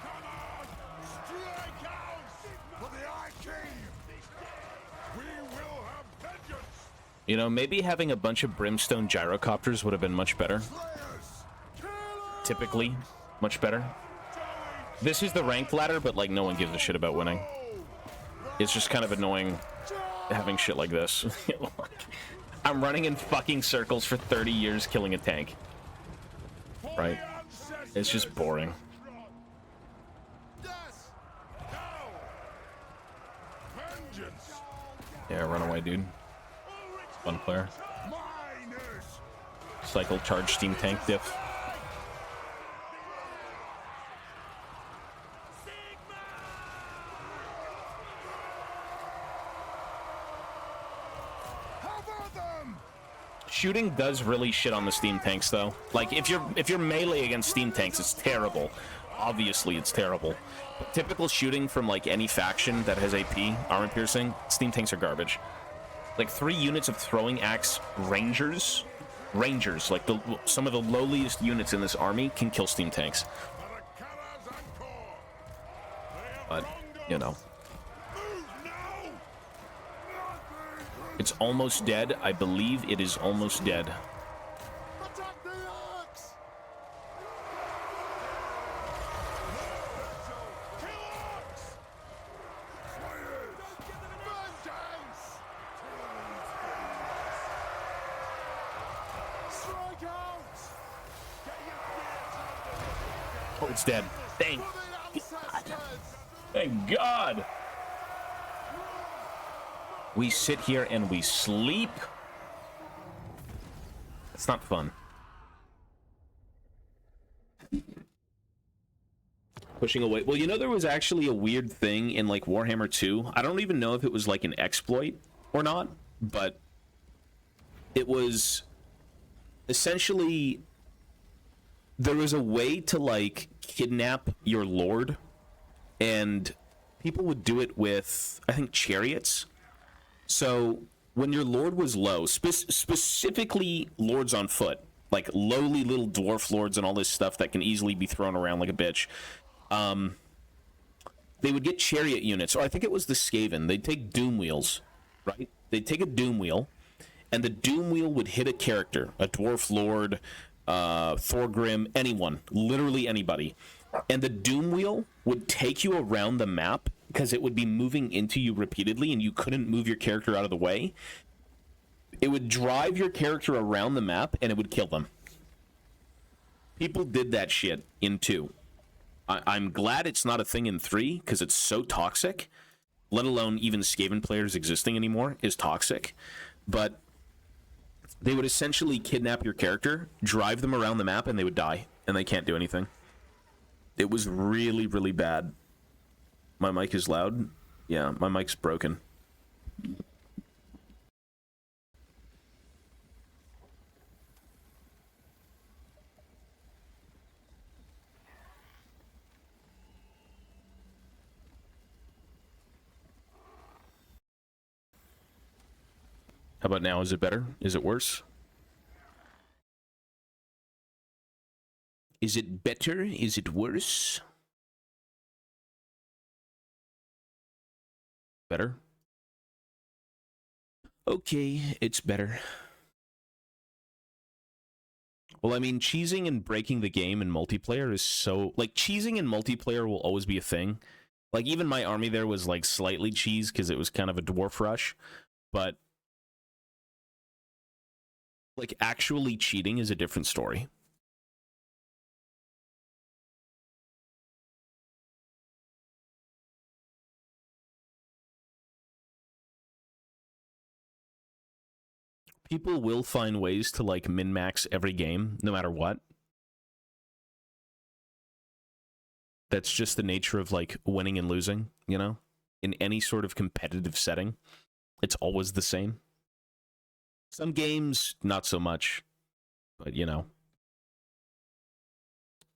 Come on! Strike out! For the Eye King! We will have vengeance! You know, maybe having a bunch of brimstone gyrocopters would have been much better. Slayers! Kill 'em! Typically, much better. This is the ranked ladder, but like no one gives a shit about winning. It's just kind of annoying. Charge! having shit like this. I'm running in fucking circles for 30 years killing a tank. Right? It's just boring. Yes. Now. Vengeance. Yeah, run away, dude. Fun player. Miners. Cycle charge steam tank diff. Cover them. Shooting does really shit on the steam tanks though. Like if you're melee against steam tanks, it's terrible. Obviously it's terrible. But typical shooting from like any faction that has AP, armor piercing, steam tanks are garbage. Like 3 units of throwing axe rangers, like some of the lowliest units in this army can kill steam tanks. But, you know. It's almost dead. I believe it is almost dead. Attack the axe. Kill axe. Vengeance. Strike out. Oh, it's dead. Thank For the ancestors. Thank God. We sit here and we sleep. It's not fun. Pushing away. Well, you know, there was actually a weird thing in like Warhammer 2. I don't even know if it was like an exploit or not, but it was essentially there was a way to like kidnap your lord, and people would do it with, I think, chariots. So when your lord was low, specifically lords on foot, like lowly little dwarf lords and all this stuff that can easily be thrown around like a bitch, they would get chariot units, or I think it was the Skaven. They'd take doom wheels, right? They'd take a doom wheel, and the doom wheel would hit a character, a dwarf lord, Thorgrim, anyone, literally anybody. And the doom wheel would take you around the map because it would be moving into you repeatedly and you couldn't move your character out of the way. It would drive your character around the map and it would kill them. People did that shit in 2. I'm glad it's not a thing in 3 because it's so toxic, let alone even Skaven players existing anymore is toxic. But they would essentially kidnap your character, drive them around the map, and they would die and they can't do anything. It was really, really bad. My mic is loud. Yeah, my mic's broken. How about now? Is it better? Is it worse? Is it better? Is it worse? Better? Okay, it's better. Well, I mean, cheesing and breaking the game in multiplayer is so... Like, cheesing in multiplayer will always be a thing. Like, even my army there was, like, slightly cheese because it was kind of a dwarf rush. But, like, actually cheating is a different story. People will find ways to, like, min-max every game, no matter what. That's just the nature of, like, winning and losing, you know? In any sort of competitive setting, it's always the same. Some games, not so much. But, you know.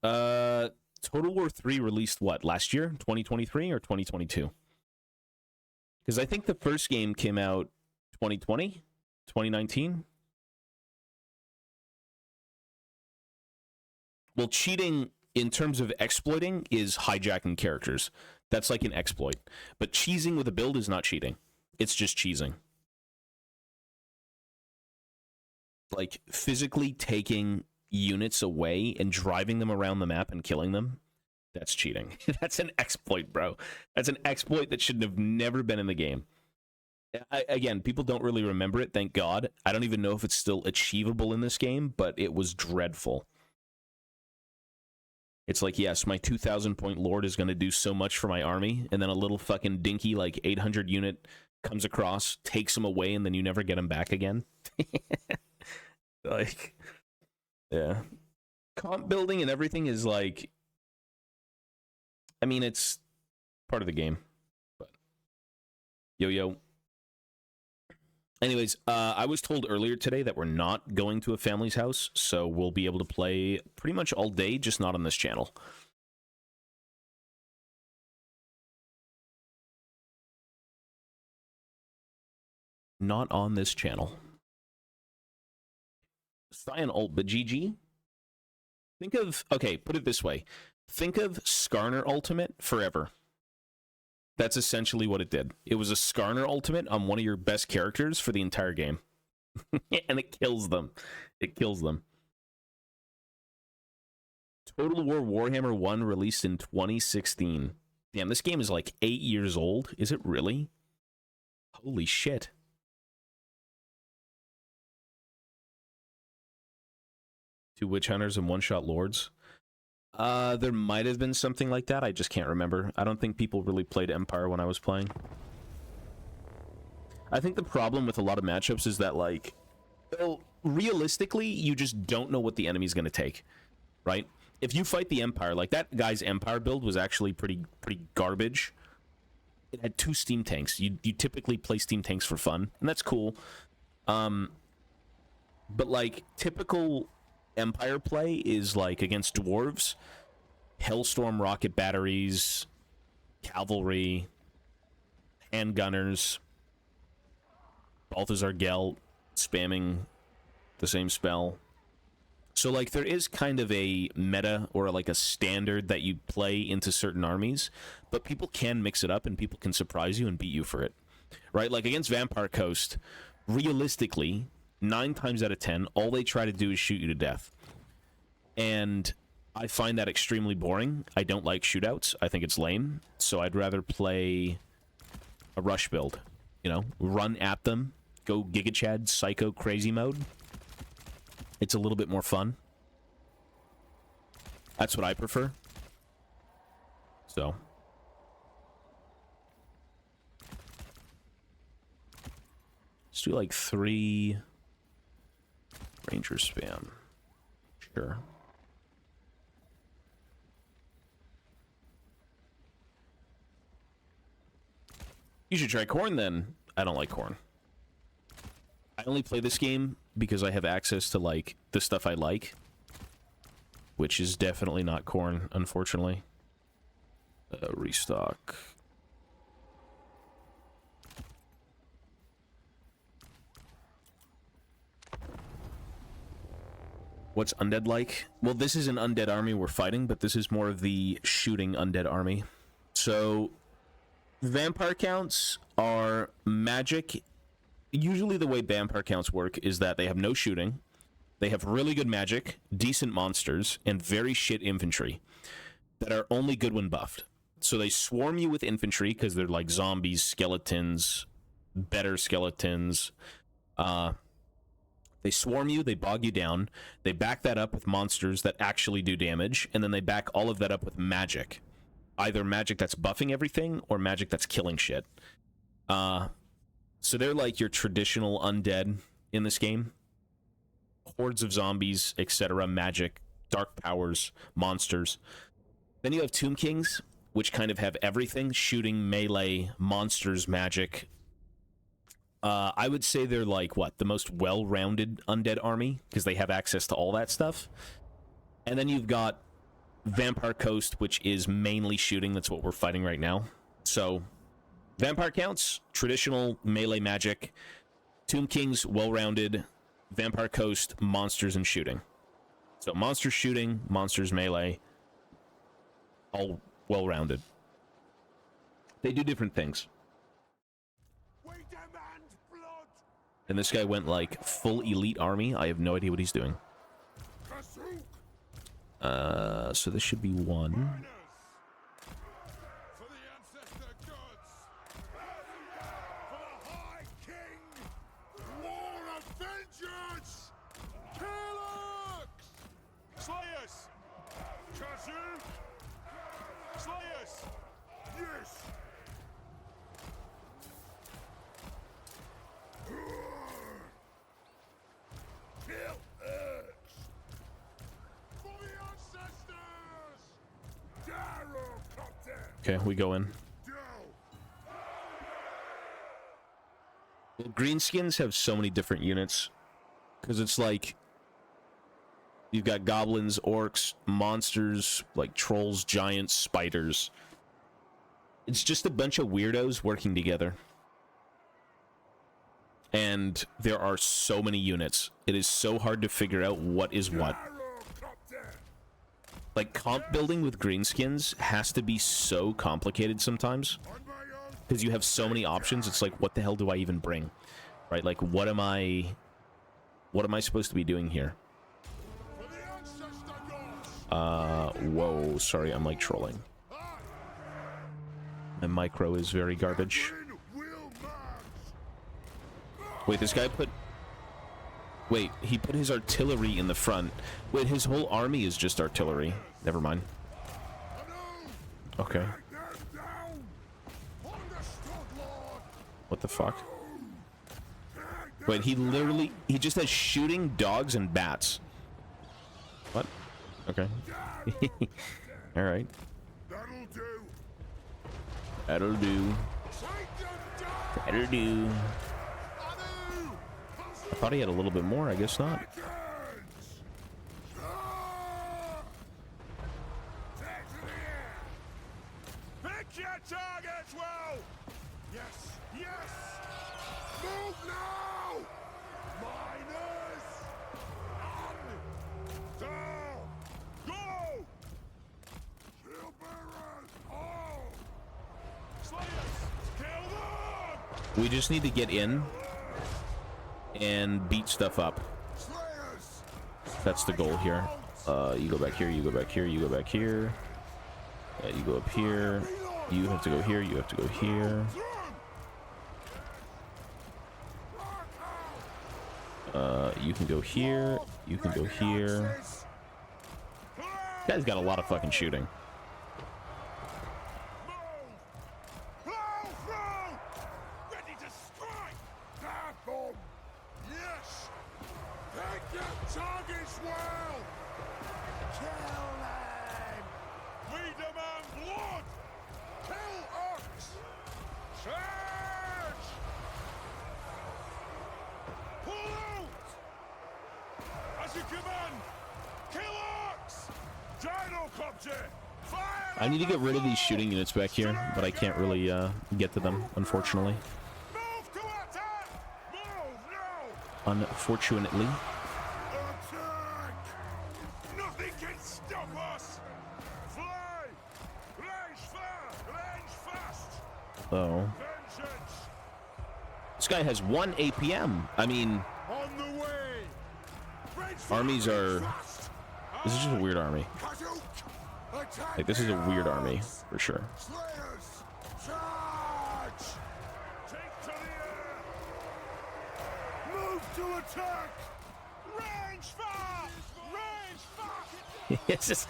Total War 3 released, what, last year? 2023 or 2022? Because I think the first game came out 2020? 2019? Well, cheating in terms of exploiting is hijacking characters. That's like an exploit. But cheesing with a build is not cheating. It's just cheesing. Like physically taking units away and driving them around the map and killing them. That's cheating. That's an exploit, bro. That's an exploit that should have never been in the game. Again, people don't really remember it, thank God. I don't even know if it's still achievable in this game, but it was dreadful. It's like, yes, my 2,000 point lord is going to do so much for my army, and then a little fucking dinky, like, 800 unit comes across, takes him away, and then you never get him back again. Like, yeah. Comp building and everything is like, I mean, it's part of the game. But yo. Anyways, I was told earlier today that we're not going to a family's house, so we'll be able to play pretty much all day, just not on this channel. Not on this channel. Cyan ult, but GG. Think of, okay, put it this way. Think of Skarner Ultimate forever. That's essentially what it did. It was a Skarner Ultimate on one of your best characters for the entire game. And it kills them. It kills them. Total War Warhammer 1 released in 2016. Damn, this game is like 8 years old. Is it really? Holy shit. Two witch hunters and one-shot lords. There might have been something like that. I just can't remember. I don't think people really played Empire when I was playing. I think the problem with a lot of matchups is that, like, well, realistically, you just don't know what the enemy's going to take, right? If you fight the Empire, like that guy's Empire build was actually pretty garbage. It had 2 steam tanks. You typically play steam tanks for fun, and that's cool. But like typical Empire play is like against dwarves, Hellstorm rocket batteries, cavalry, handgunners, Balthazar Gelt spamming the same spell. So like there is kind of a meta or like a standard that you play into certain armies, but people can mix it up and people can surprise you and beat you for it. Right? Like against Vampire Coast, realistically, 9 times out of 10, all they try to do is shoot you to death. And I find that extremely boring. I don't like shootouts. I think it's lame. So I'd rather play a rush build. You know, run at them, go Giga Chad, Psycho Crazy mode. It's a little bit more fun. That's what I prefer. So. Let's do like 3 Ranger spam. Sure. You should try corn then. I don't like corn. I only play this game because I have access to like the stuff I like, which is definitely not corn, unfortunately. Restock. What's undead like? Well, this is an undead army we're fighting, but this is more of the shooting undead army. So, vampire counts are magic. Usually the way vampire counts work is that they have no shooting, they have really good magic, decent monsters, and very shit infantry that are only good when buffed. So they swarm you with infantry because they're like zombies, skeletons, better skeletons. They swarm you, they bog you down, they back that up with monsters that actually do damage, and then they back all of that up with magic. Either magic that's buffing everything, or magic that's killing shit. So they're like your traditional undead in this game. Hordes of zombies, etc., magic, dark powers, monsters. Then you have Tomb Kings, which kind of have everything. Shooting, melee, monsters, magic. I would say they're like, what, the most well-rounded undead army, because they have access to all that stuff. And then you've got Vampire Coast, which is mainly shooting. That's what we're fighting right now. So, Vampire counts, traditional melee magic. Tomb Kings, well-rounded. Vampire Coast, monsters and shooting. So, monsters shooting, monsters melee. All well-rounded. They do different things. And this guy went like full elite army. I have no idea what he's doing. So this should be 1. Pursuit! Slayers! Yes! Kill X! For the ancestors! Gyrocopter! Okay, we go in. Go! Well, greenskins have so many different units. Because it's like... You've got goblins, orcs, monsters, like trolls, giants, spiders. It's just a bunch of weirdos working together. And there are so many units. It is so hard to figure out what is what. Gyrocopter! Like, comp building with greenskins has to be so complicated sometimes. On my own! Because you have so many options, it's like, what the hell do I even bring? Right, like, what am I supposed to be doing here? For the ancestor gods! Whoa, sorry, I'm like trolling. Aye! My micro is very garbage. Win will march! Wait, this guy put... Wait, he put his artillery in the front. Wait, his whole army is just artillery. Never mind. Anew! Okay. Take them down! Understood, Lord! What the fuck? Take them Wait, he just has shooting, dogs, and bats. What? Okay. Alright. That'll do! That'll do. Take them down! That'll do. Anew! I thought he had a little bit more, I guess not. Package! Ah! Take to the air! Pick your targets well! Yes! Yes! Move now! Miners! On! Down! Go! Shield bearers! All! Slayers! Kill them! We just need to get in and beat stuff up. Slayers! That's the goal here. You go back here, you go back here, you go back here. Yeah, you go up here. You have to go here, you have to go here. You can go here, you can go here. Guy's got a lot of fucking shooting. Ready to strike! That bomb! Yes! Take your targets well! Kill them! We demand blood! Kill Ox! Charge! Pull out! As you command! Kill Ox! Gyrocopter! Fire! I need to get rid of these shooting units back here, but I can't really get to them, unfortunately. Move to attack! Move now! Unfortunately. Attack! Nothing can stop us! Fly! Range far! Range fast! Oh. Vengeance! This guy has 1 APM. I mean, On the way! Range far, armies range are... fast! This is just a weird army. Kazook! Attack Like, this is a the weird army, arms! for sure. Slayers! Charge! Take to the air! Move to attack! Range far! Range fast! It's just...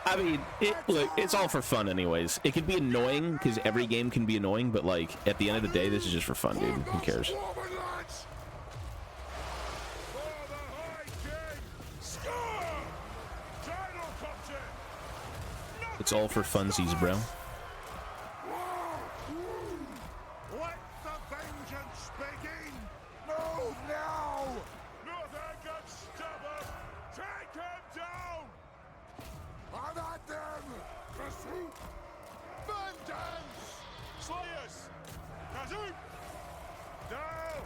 I mean, look, it's all for fun anyways. It can be annoying, because every game can be annoying, but, like, at the end of the day, this is just for fun, dude. Who cares? Woman, lads! For the High King! Score! Gyrocopter! It's all for funsies, bro. Let the vengeance begin! Move now! Nothing can stop us! Take him down! I'm at them! Pursuit! Vengeance! Slayers! Kazoot! Down!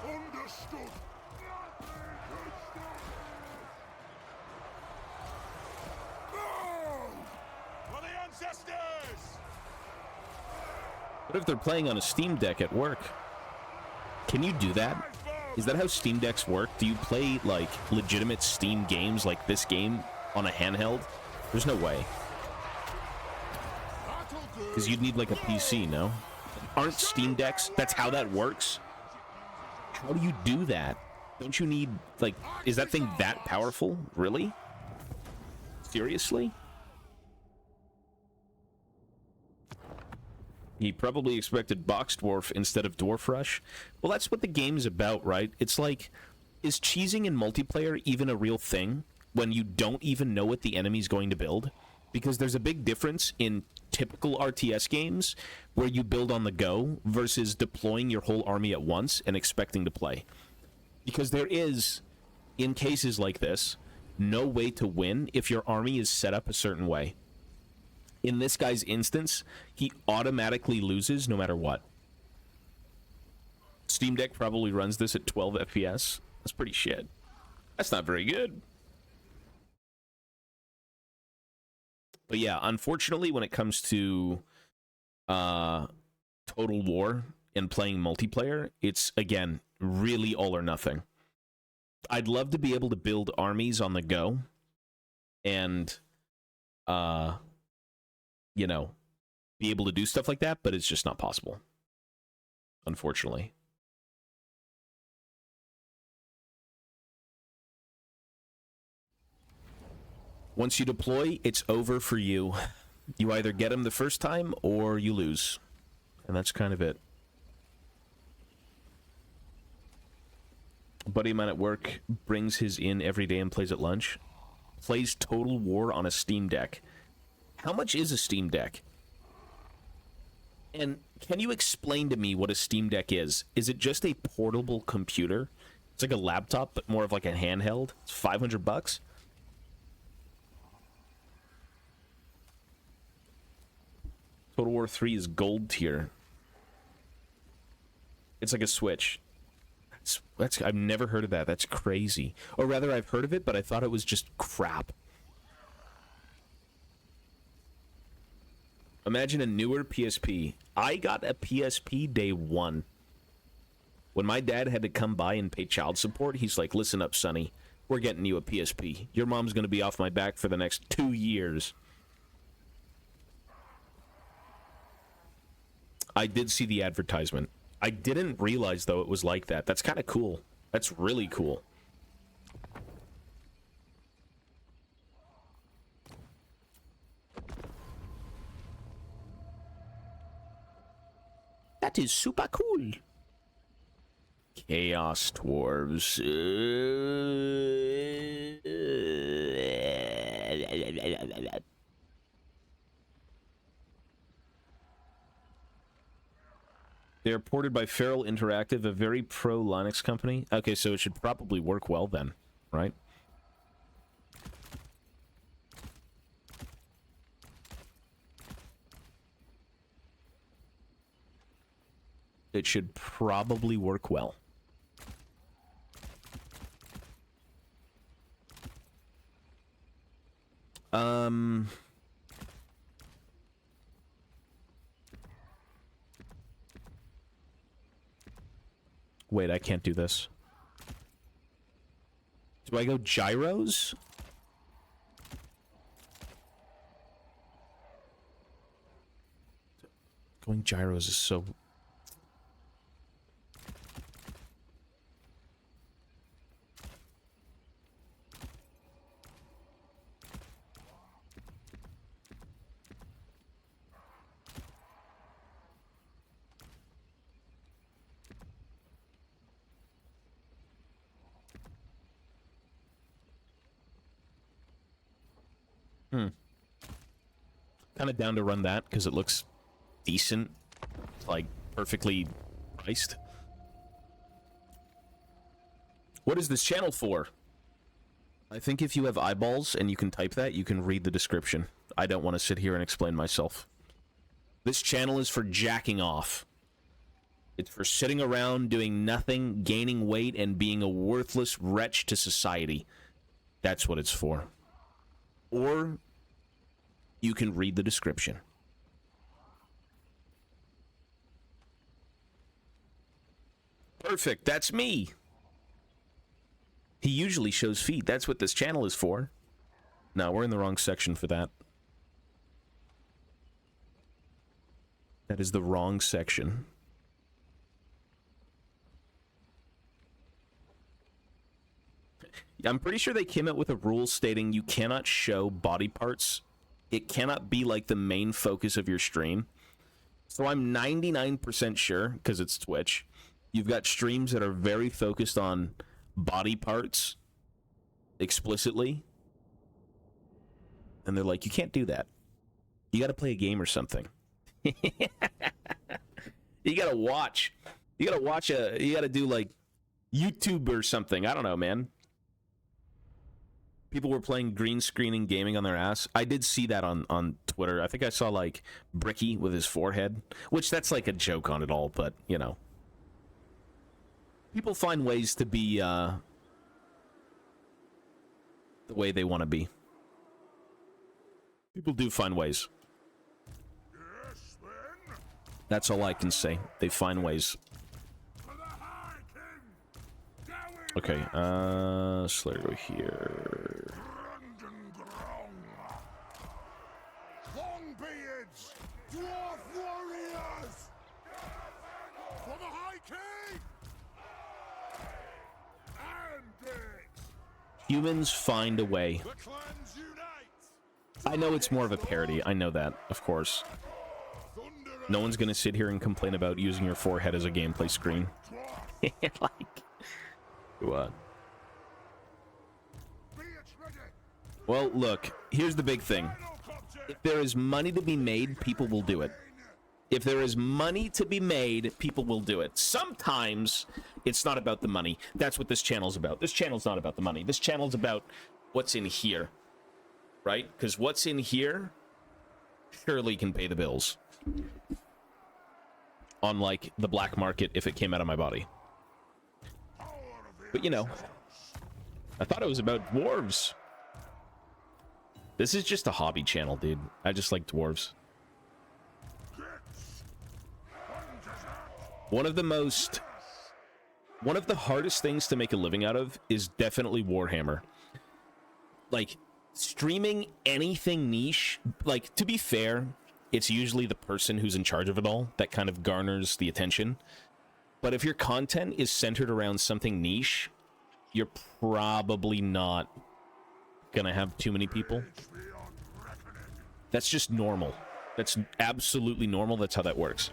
Understood! Nothing can stop us! Move! For the ancestors! What if they're playing on a Steam Deck at work? Can you do that? Is that how Steam Decks work? Do you play, like, legitimate Steam games like this game on a handheld? There's no way. Because you'd need, like, a PC, no? Aren't Steam Decks... That's how that works? How do you do that? Don't you need, like, is that thing that powerful? Really? Seriously? He probably expected Box Dwarf instead of Dwarf Rush. Well, that's what the game's about, right? It's like, is cheesing in multiplayer even a real thing when you don't even know what the enemy's going to build? Because there's a big difference in typical RTS games where you build on the go versus deploying your whole army at once and expecting to play. Because there is, in cases like this, no way to win if your army is set up a certain way. In this guy's instance, he automatically loses no matter what. Steam Deck probably runs this at 12 FPS. That's pretty shit. That's not very good. But yeah, unfortunately, when it comes to Total War and playing multiplayer, it's, again, really all or nothing. I'd love to be able to build armies on the go and, you know, be able to do stuff like that, but it's just not possible, unfortunately. Once you deploy, it's over for you. You either get him the first time or you lose. And that's kind of it. A buddy of mine at work brings his in every day and plays at lunch. Plays Total War on a Steam Deck. How much is a Steam Deck? And can you explain to me what a Steam Deck is? Is it just a portable computer? It's like a laptop, but more of like a handheld. It's $500. Total War 3 is gold tier. It's like a Switch. I've never heard of that. That's crazy. Or rather, I've heard of it, but I thought it was just crap. Imagine a newer PSP. I got a PSP day one. When my dad had to come by and pay child support, he's like, listen up, Sonny. We're getting you a PSP. Your mom's going to be off my back for the next 2 years. I did see the advertisement. I didn't realize, though, it was like that. That's kind of cool. That's really cool. That is super cool. Chaos Dwarves. They are ported by Feral Interactive, a very pro Linux company. Okay, so it should probably work well then, right? It should probably work well. Wait, I can't do this. Do I go gyros? Going gyros is so... Kind of down to run that because it looks decent, like perfectly priced. What is this channel for? I think if you have eyeballs and you can type that, you can read the description. I don't want to sit here and explain myself. This channel is for jacking off. It's for sitting around doing nothing, gaining weight, and being a worthless wretch to society. That's what it's for. Or you can read the description. Perfect, that's me. He usually shows feet. That's what this channel is for. No, we're in the wrong section for that. That is the wrong section. I'm pretty sure they came out with a rule stating you cannot show body parts. It cannot be like the main focus of your stream. So I'm 99% sure, because it's Twitch, you've got streams that are very focused on body parts explicitly. And they're like, you can't do that. You got to play a game or something. You got to watch. You got to watch you got to do like YouTube or something. I don't know, man. People were playing green screening gaming on their ass. I did see that on Twitter. I think I saw like Bricky with his forehead, which that's like a joke on it all, but you know. People find ways to be the way they want to be. People do find ways. Yes, then. That's all I can say. They find ways. For the High King. Going Okay, so let's go here. Longbeards, dwarf warriors. For the High King. And it. Humans find a way. The clans unite. I know it's more of a parody. I know that, of course. Thunder No one's gonna sit here and complain about using your forehead as a gameplay screen. Like, what? Well, look, here's the big thing. If there is money to be made, people will do it. If there is money to be made, people will do it. Sometimes it's not about the money. That's what this channel's about. This channel's not about the money. This channel's about what's in here. Right? Because what's in here surely can pay the bills. Unlike the black market if it came out of my body. But you know, I thought it was about dwarves. This is just a hobby channel, dude. I just like dwarves. One of the hardest things to make a living out of is definitely Warhammer. Like, streaming anything niche, like, to be fair, it's usually the person who's in charge of it all that kind of garners the attention. But if your content is centered around something niche, you're probably not gonna have too many people. That's just normal. That's absolutely normal. That's how that works.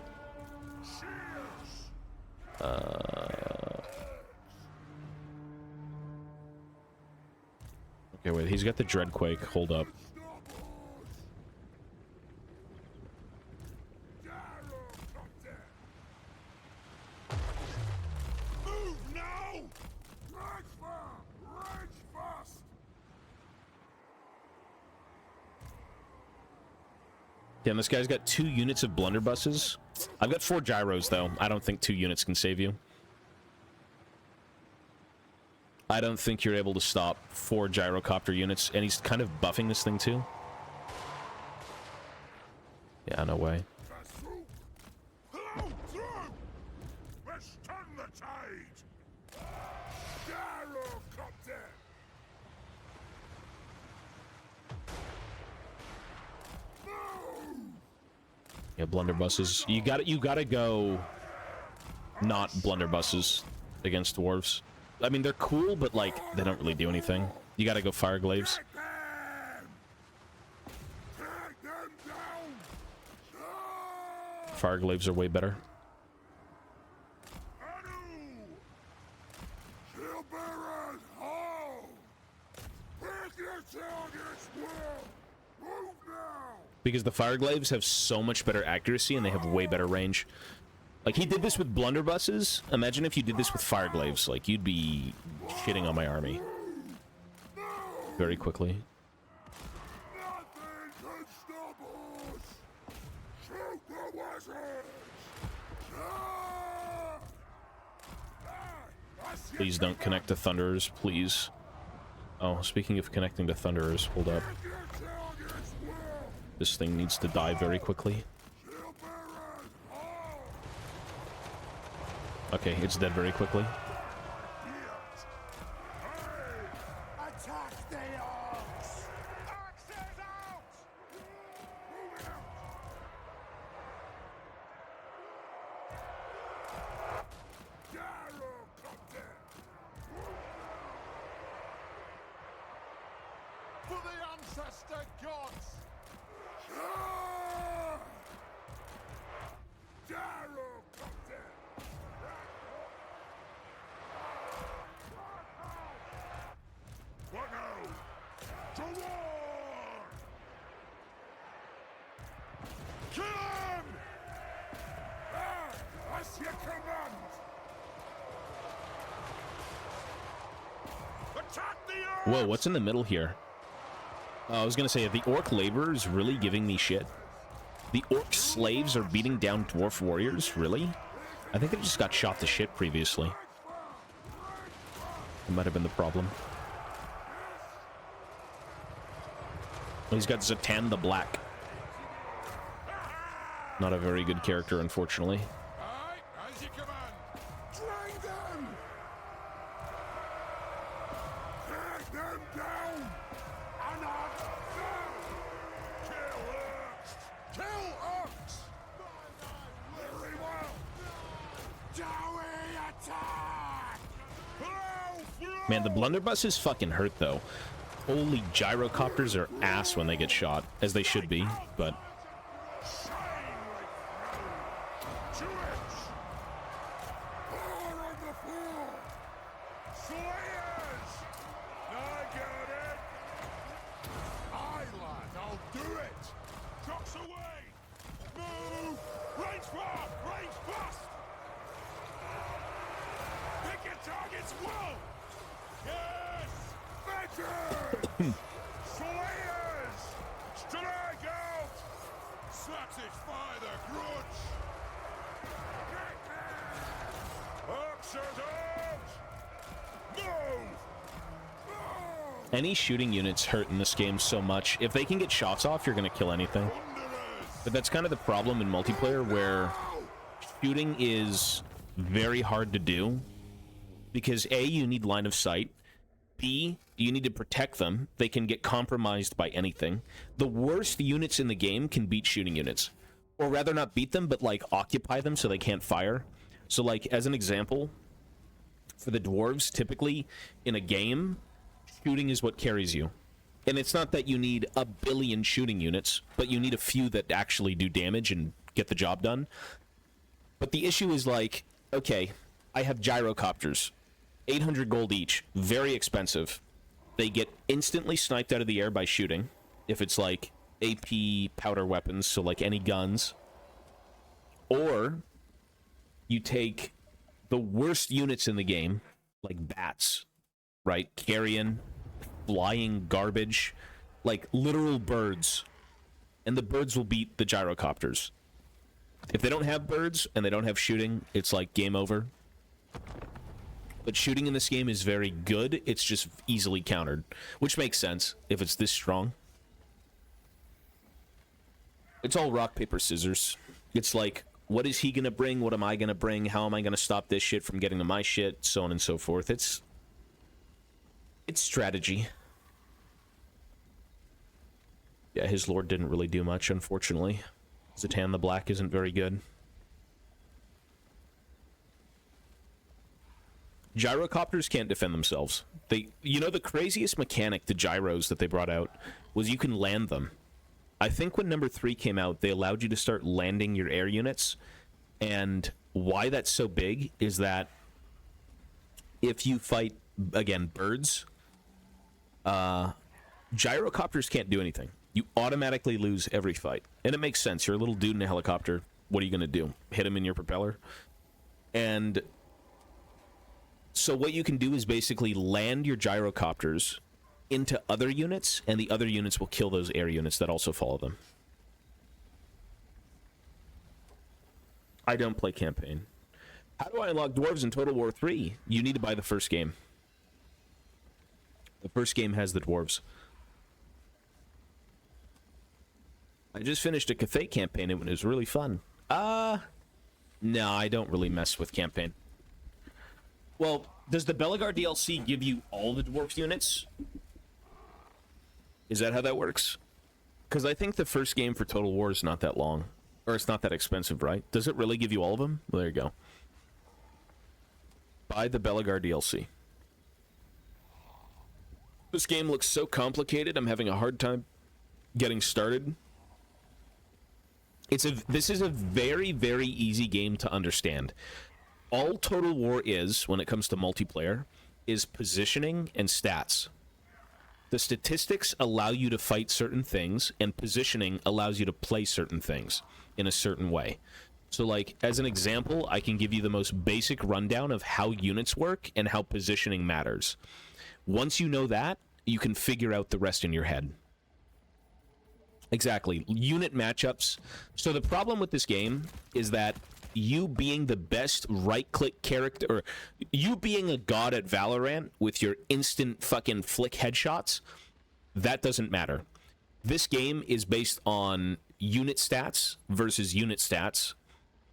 Okay, wait. He's got the Dreadquake. Hold up. Move now! Rage fast! Damn, this guy's got 2 units of blunderbusses. I've got 4 gyros, though. I don't think 2 units can save you. I don't think you're able to stop 4 gyrocopter units, and he's kind of buffing this thing, too. Yeah, no way. Let's turn the tide! Gyrocopter! Yeah, blunderbusses. You gotta go not blunderbusses against dwarves. I mean, they're cool, but, like, they don't really do anything. You gotta go fire glaives. Take them! Take them down! Fire glaives are way better. Anu! Shield bearers, hold! Pick your targets well! Move now! Because the fire glaives have so much better accuracy and they have way better range. Like, he did this with blunderbusses. Imagine if you did this with fire glaives. Like, you'd be shitting on my army. Very quickly. Nothing can stop us! Shoot the wizards! Please don't connect to Thunderers, please. Oh, speaking of connecting to Thunderers, hold up. Pick your targets well! This thing needs to die very quickly. Shield bearers, hold! Okay, it's dead very quickly. Attack the orcs! Axes out! Moving out! Gyrocopter! Kill him! As you command! Attack the earth! Whoa, what's in the middle here? I was gonna say, the orc labor is really giving me shit. The orc slaves are beating down dwarf warriors? Really? I think they just got shot to shit previously. That might have been the problem. He's got Zatan the Black. Not a very good character, unfortunately. Aye, as you command. Drain them! Take them down! Anarch them! Kill orcs! Kill orcs! Very well! Dowie attack! Blow through! Man, the blunderbuss is fucking hurt, though. Holy gyrocopters are ass when they get shot, as they should be, but... Targets well! Yes! Slayers! Strike out! Satisfy the grudge! Archers out! Move! Any shooting units hurt in this game so much. If they can get shots off, you're gonna kill anything. But that's kind of the problem in multiplayer, where shooting is very hard to do. Because A, you need line of sight. B, you need to protect them. They can get compromised by anything. The worst units in the game can beat shooting units. Or rather not beat them, but like occupy them so they can't fire. So like, as an example, for the dwarves, typically in a game, shooting is what carries you. And it's not that you need a billion shooting units, but you need a few that actually do damage and get the job done. But the issue is like, okay, I have gyrocopters. 800 gold each. Very expensive. They get instantly sniped out of the air by shooting. If it's like AP powder weapons, so like any guns. Or you take the worst units in the game, like bats, right? Carrion, flying garbage, like literal birds. And the birds will beat the gyrocopters. If they don't have birds and they don't have shooting, it's like game over. But shooting in this game is very good. It's just easily countered, which makes sense if it's this strong. It's all rock, paper, scissors. It's like, what is he going to bring? What am I going to bring? How am I going to stop this shit from getting to my shit? So on and so forth. It's strategy. Yeah, his lord didn't really do much, unfortunately. Zatan the Black isn't very good. Gyrocopters can't defend themselves. You know, the craziest mechanic to gyros that they brought out was you can land them. I think when number 3 came out, they allowed you to start landing your air units. And why that's so big is that if you fight, again, birds, gyrocopters can't do anything. You automatically lose every fight. And it makes sense. You're a little dude in a helicopter. What are you going to do? Hit him in your propeller? And so what you can do is basically land your gyrocopters into other units, and the other units will kill those air units that also follow them. I don't play campaign. How do I unlock dwarves in Total War 3? You need to buy the first game. The first game has the dwarves. I just finished a Cathay campaign and it was really fun. No, I don't really mess with campaign. Well, does the Belagar DLC give you all the dwarf units? Is that how that works? Because I think the first game for Total War is not that long. Or it's not that expensive, right? Does it really give you all of them? Well, there you go. Buy the Belagar DLC. This game looks so complicated, I'm having a hard time getting started. This is a very, very easy game to understand. All Total War is, when it comes to multiplayer, is positioning and stats. The statistics allow you to fight certain things, and positioning allows you to play certain things in a certain way. So, like, as an example, I can give you the most basic rundown of how units work and how positioning matters. Once you know that, you can figure out the rest in your head. Exactly. Unit matchups. So the problem with this game is that you being the best right-click character, or you being a god at Valorant with your instant fucking flick headshots, that doesn't matter. This game is based on unit stats versus unit stats,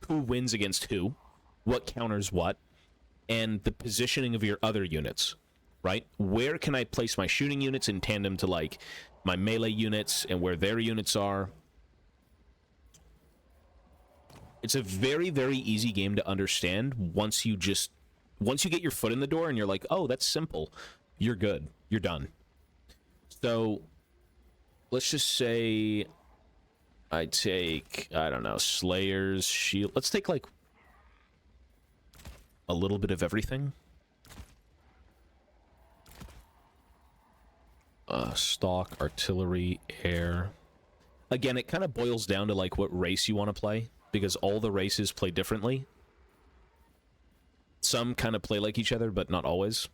who wins against who, what counters what, and the positioning of your other units, right? Where can I place my shooting units in tandem to, like, my melee units and where their units are? It's a very, very easy game to understand once you get your foot in the door and you're like, oh, that's simple. You're good. You're done. So let's just say I take, I don't know, Slayer's Shield. Let's take, like, a little bit of everything. Stock, artillery, air. Again, it kind of boils down to, like, what race you want to play, because all the races play differently. Some kind of play like each other, but not always.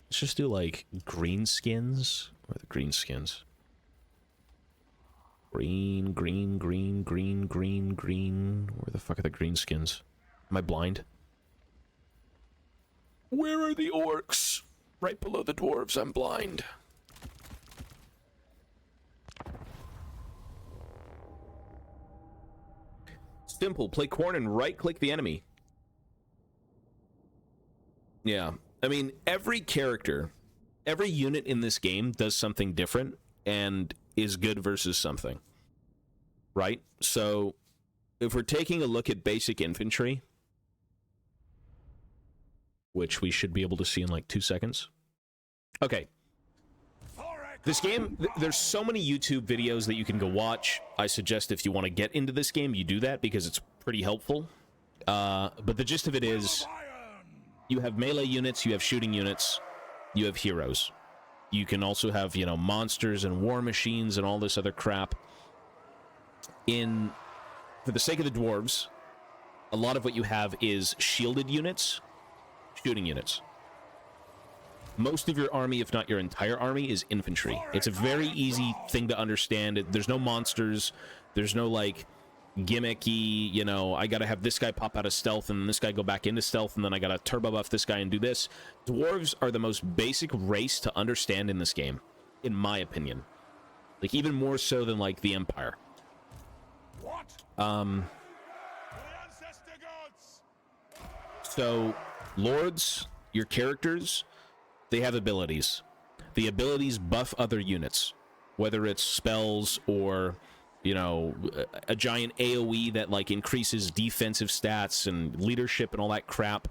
Let's just do, like, green skins. Where are the green skins? Green, green, green, green, green, green. Where the fuck are the green skins? Am I blind? Where are the orcs? Right below the dwarves, I'm blind. Simple, play corn and right-click the enemy. Yeah, I mean, every character, every unit in this game does something different and is good versus something, right? So, if we're taking a look at basic infantry, which we should be able to see in like 2 seconds. Okay. This game, there's so many YouTube videos that you can go watch. I suggest if you want to get into this game, you do that because it's pretty helpful. But the gist of it is, you have melee units, you have shooting units, you have heroes. You can also have, you know, monsters and war machines and all this other crap. For the sake of the dwarves, a lot of what you have is shielded units, shooting units. Most of your army, if not your entire army, is infantry. It's a very easy thing to understand. There's no monsters. There's no, like, gimmicky, you know, I gotta have this guy pop out of stealth and this guy go back into stealth and then I gotta turbo buff this guy and do this. Dwarves are the most basic race to understand in this game, in my opinion. Like, even more so than, like, the Empire. So, lords, your characters, they have abilities. The abilities buff other units, whether it's spells or, you know, a giant AoE that, like, increases defensive stats and leadership and all that crap.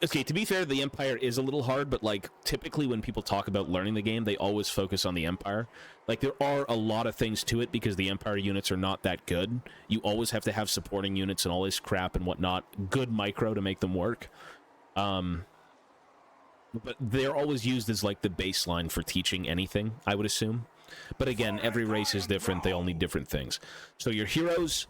Okay, to be fair, the Empire is a little hard, but, like, typically when people talk about learning the game, they always focus on the Empire. Like, there are a lot of things to it because the Empire units are not that good. You always have to have supporting units and all this crap and whatnot. Good micro to make them work. But they're always used as, like, the baseline for teaching anything, I would assume. But again, every race is different. They all need different things. So your heroes,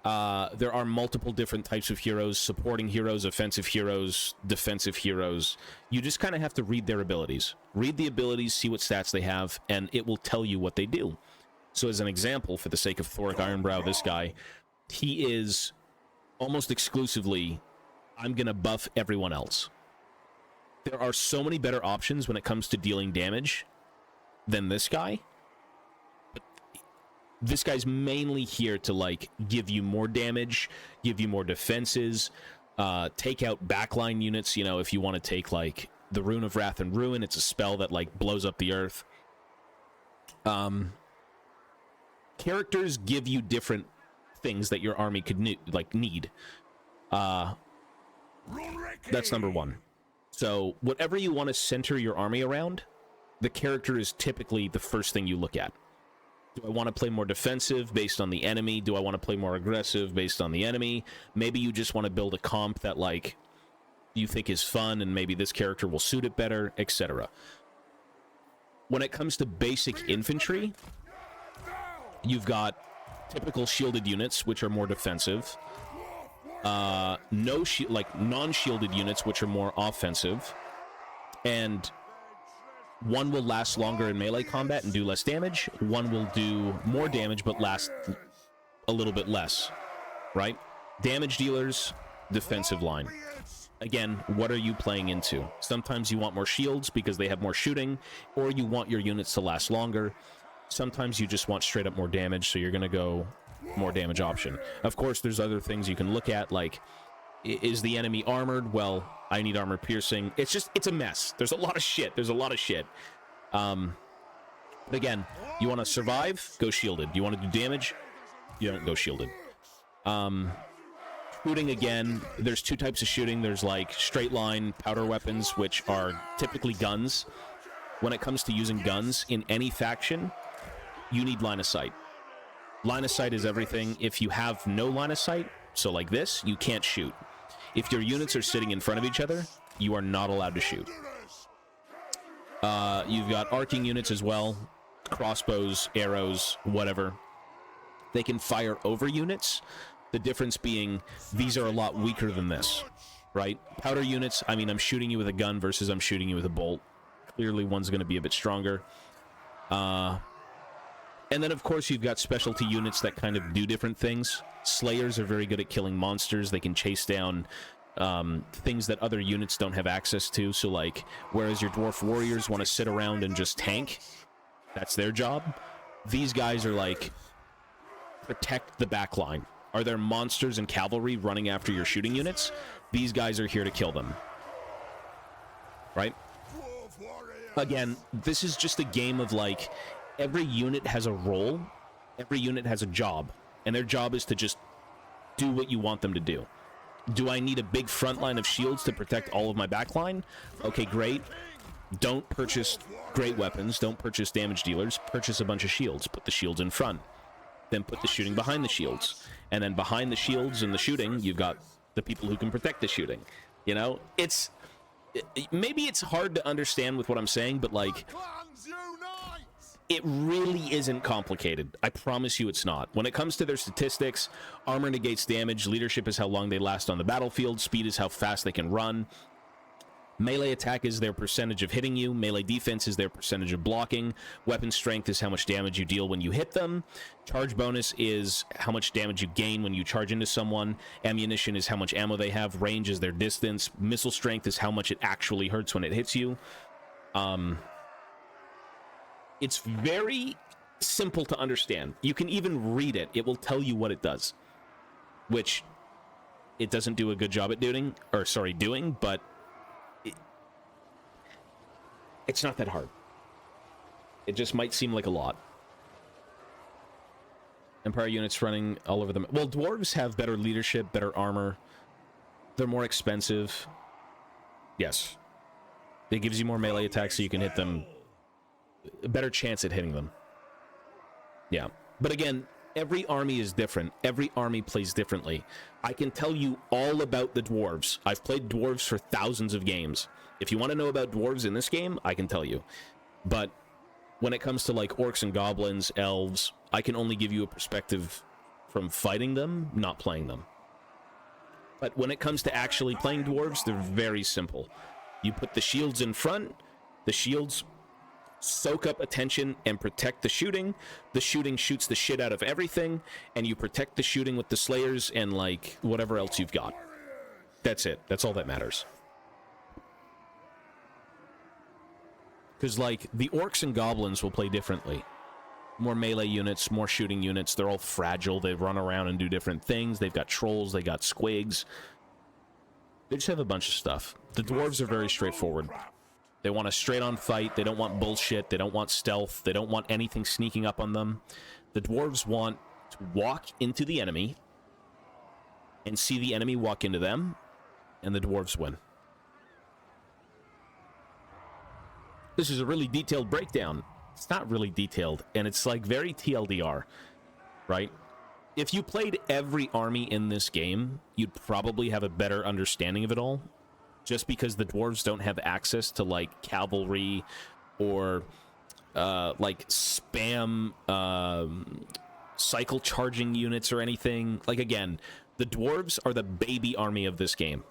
there are multiple different types of heroes: supporting heroes, offensive heroes, defensive heroes. You just kind of have to read their abilities. Read the abilities, see what stats they have, and it will tell you what they do. So as an example, for the sake of Thoric Ironbrow, this guy, he is almost exclusively, I'm going to buff everyone else. There are so many better options when it comes to dealing damage than this guy. But this guy's mainly here to, like, give you more damage, give you more defenses, take out backline units. You know, if you want to take, like, the Rune of Wrath and Ruin, it's a spell that, like, blows up the earth. Characters give you different things that your army could need. That's number one. So whatever you want to center your army around, the character is typically the first thing you look at. Do I want to play more defensive based on the enemy? Do I want to play more aggressive based on the enemy? Maybe you just want to build a comp that, like, you think is fun, and maybe this character will suit it better, etc. When it comes to basic infantry, you've got typical shielded units, which are more defensive. Non-shielded units, which are more offensive. And one will last longer in melee combat and do less damage. One will do more damage but last a little bit less, right? Damage dealers, defensive line. Again, what are you playing into? Sometimes you want more shields because they have more shooting, or you want your units to last longer. Sometimes you just want straight up more damage, so you're going to go more damage option. Of course, there's other things you can look at, like, is the enemy armored? Well, I need armor piercing. It's a mess. There's a lot of shit. But again, you want to survive? Go shielded. You want to do damage? You don't go shielded. Shooting, again, there's two types of shooting. There's, like, straight line powder weapons, which are typically guns. When it comes to using guns in any faction, you need line of sight. Line of sight is everything. If you have no line of sight, so like this, you can't shoot. If your units are sitting in front of each other, you are not allowed to shoot. You've got arcing units as well. Crossbows, arrows, whatever. They can fire over units. The difference being, these are a lot weaker than this, right? Powder units, I mean, I'm shooting you with a gun versus I'm shooting you with a bolt. Clearly, one's going to be a bit stronger. And then, of course, you've got specialty units that kind of do different things. Slayers are very good at killing monsters. They can chase down things that other units don't have access to. So, like, whereas your dwarf warriors want to sit around and just tank, that's their job. These guys are, like, protect the back line. Are there monsters and cavalry running after your shooting units? These guys are here to kill them. Right? Again, this is just a game of, like, every unit has a role, every unit has a job, and their job is to just do what you want them to do. Do I need a big front line of shields to protect all of my back line? Okay, great. Don't purchase great weapons, don't purchase damage dealers, purchase a bunch of shields, put the shields in front. Then put the shooting behind the shields. And then behind the shields and the shooting, you've got the people who can protect the shooting. You know, maybe it's hard to understand with what I'm saying, but, like, it really isn't complicated. I promise you it's not. When it comes to their statistics, armor negates damage, leadership is how long they last on the battlefield, speed is how fast they can run, melee attack is their percentage of hitting you, melee defense is their percentage of blocking, weapon strength is how much damage you deal when you hit them, charge bonus is how much damage you gain when you charge into someone, ammunition is how much ammo they have, range is their distance, missile strength is how much it actually hurts when it hits you. It's very simple to understand. You can even read it. It will tell you what it does. Which it doesn't do a good job at doing, but it's not that hard. It just might seem like a lot. Empire units running all over them. Well, dwarves have better leadership, better armor. They're more expensive. Yes. It gives you more melee attacks so you can hit them. A better chance at hitting them. Yeah. But again, every army is different. Every army plays differently. I can tell you all about the dwarves. I've played dwarves for thousands of games. If you want to know about dwarves in this game, I can tell you. But when it comes to, like, orcs and goblins, elves, I can only give you a perspective from fighting them, not playing them. But when it comes to actually playing dwarves, they're very simple. You put the shields in front, the shields soak up attention and protect the shooting shoots the shit out of everything, and you protect the shooting with the slayers and, like, whatever else you've got. That's it. That's all that matters. Because, like, the orcs and goblins will play differently. More melee units, more shooting units. They're all fragile. They run around and do different things. They've got trolls. They got squigs. They just have a bunch of stuff. The dwarves are very straightforward. They want a straight-on fight. They don't want bullshit. They don't want stealth. They don't want anything sneaking up on them. The dwarves want to walk into the enemy and see the enemy walk into them, and the dwarves win. This is a really detailed breakdown. It's not really detailed, and it's like very TLDR, right? If you played every army in this game, you'd probably have a better understanding of it all, just because the dwarves don't have access to like cavalry or like spam cycle charging units or anything. Like, again, the dwarves are the baby army of this game.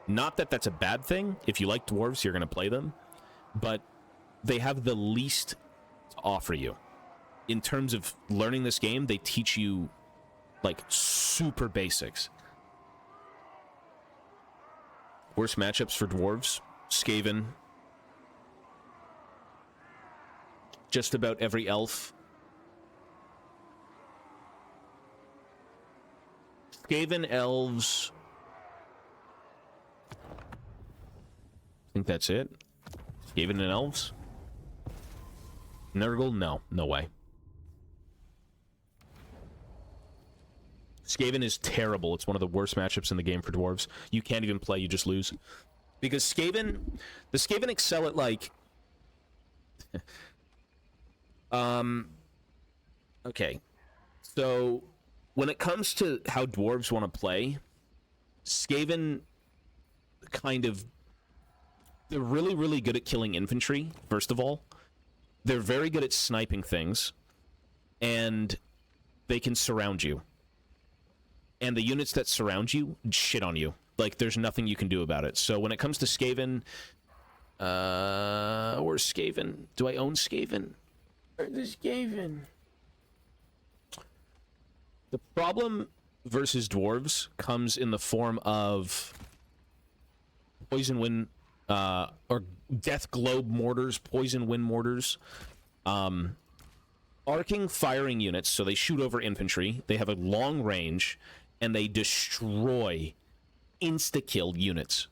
Not that that's a bad thing. If you like dwarves, you're going to play them, but they have the least to offer you. In terms of learning this game, they teach you like super basics. Worst matchups for dwarves: Skaven, just about every elf. Skaven, elves. I think that's it. Skaven and elves. Nurgle? No, no way. Skaven is terrible. It's one of the worst matchups in the game for dwarves. You can't even play, you just lose. Because Skaven, the Skaven excel at like... okay. So, when it comes to how dwarves want to play, Skaven kind of... They're really, really good at killing infantry, first of all. They're very good at sniping things. And they can surround you. And the units that surround you shit on you. Like, there's nothing you can do about it. So when it comes to Skaven... where's Skaven? Do I own Skaven? Where's Skaven? The problem versus dwarves comes in the form of poison wind, or death globe mortars, poison wind mortars, arcing firing units, so they shoot over infantry, they have a long range, and they destroy insta-kill units.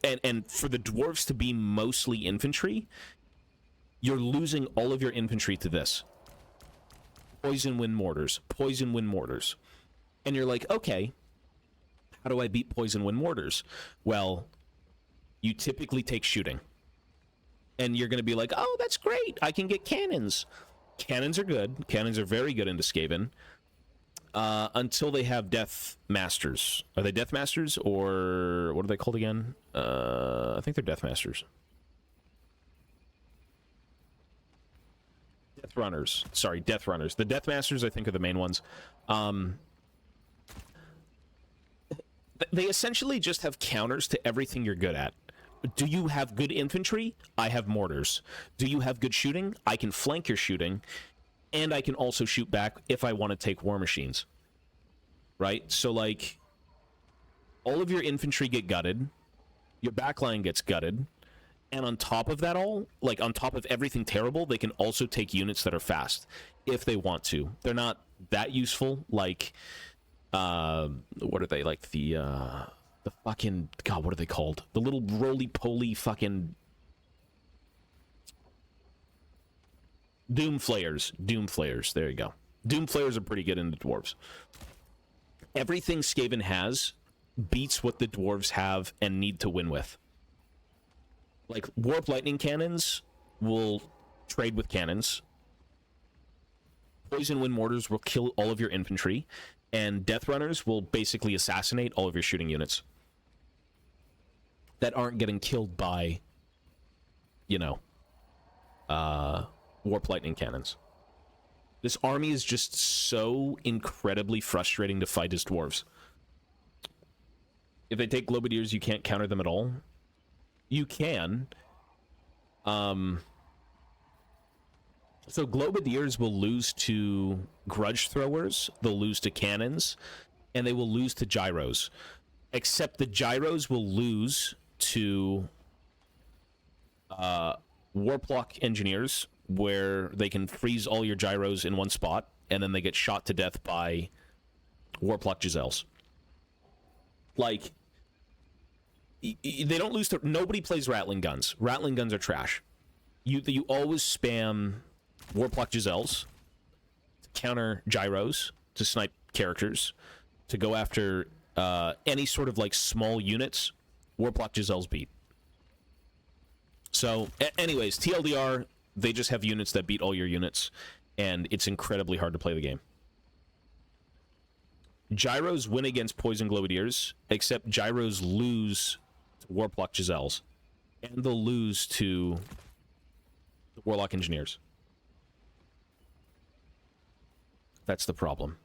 And for the dwarves to be mostly infantry, you're losing all of your infantry to this. Poison wind mortars, poison wind mortars. And you're like, okay, how do I beat poison wind mortars? Well, you typically take shooting. And you're going to be like, oh, that's great, I can get cannons. Cannons are good. Cannons are very good into Skaven. Until they have Death Masters. Are they Death Masters, or what are they called again? I think they're Death Masters. Death Runners. Sorry, Death Runners. The Death Masters, I think, are the main ones. They essentially just have counters to everything you're good at. Do you have good infantry? I have mortars. Do you have good shooting? I can flank your shooting, and I can also shoot back if I want to take war machines. Right? So, like, all of your infantry get gutted, your backline gets gutted, and on top of that all, like, on top of everything terrible, they can also take units that are fast, if they want to. They're not that useful, like, what are they, like, the fucking, God, what are they called? The little roly-poly fucking... Doom Flayers. Doom Flayers, there you go. Doom Flayers are pretty good in the dwarves. Everything Skaven has beats what the dwarves have and need to win with. Like, Warp Lightning Cannons will trade with cannons. Poison Wind Mortars will kill all of your infantry. And Death Runners will basically assassinate all of your shooting units that aren't getting killed by, you know, Warp Lightning Cannons. This army is just so incredibly frustrating to fight as dwarves. If they take Globadiers, you can't counter them at all. You can. So Globadiers will lose to Grudge Throwers, they'll lose to Cannons, and they will lose to Gyros. Except the Gyros will lose to Warplock Engineers, where they can freeze all your Gyros in one spot, and then they get shot to death by Warplock Giselles. Like, they don't lose to... Nobody plays Rattling Guns. Rattling Guns are trash. You always spam Warplock Giselles to counter Gyros, to snipe characters, to go after any sort of, like, small units. Warplock Giselles beat. So, anyways, TLDR... they just have units that beat all your units, and it's incredibly hard to play the game. Gyros win against Poison Globadiers, except Gyros lose to Warplock Giselles, and they'll lose to the Warlock Engineers. That's the problem.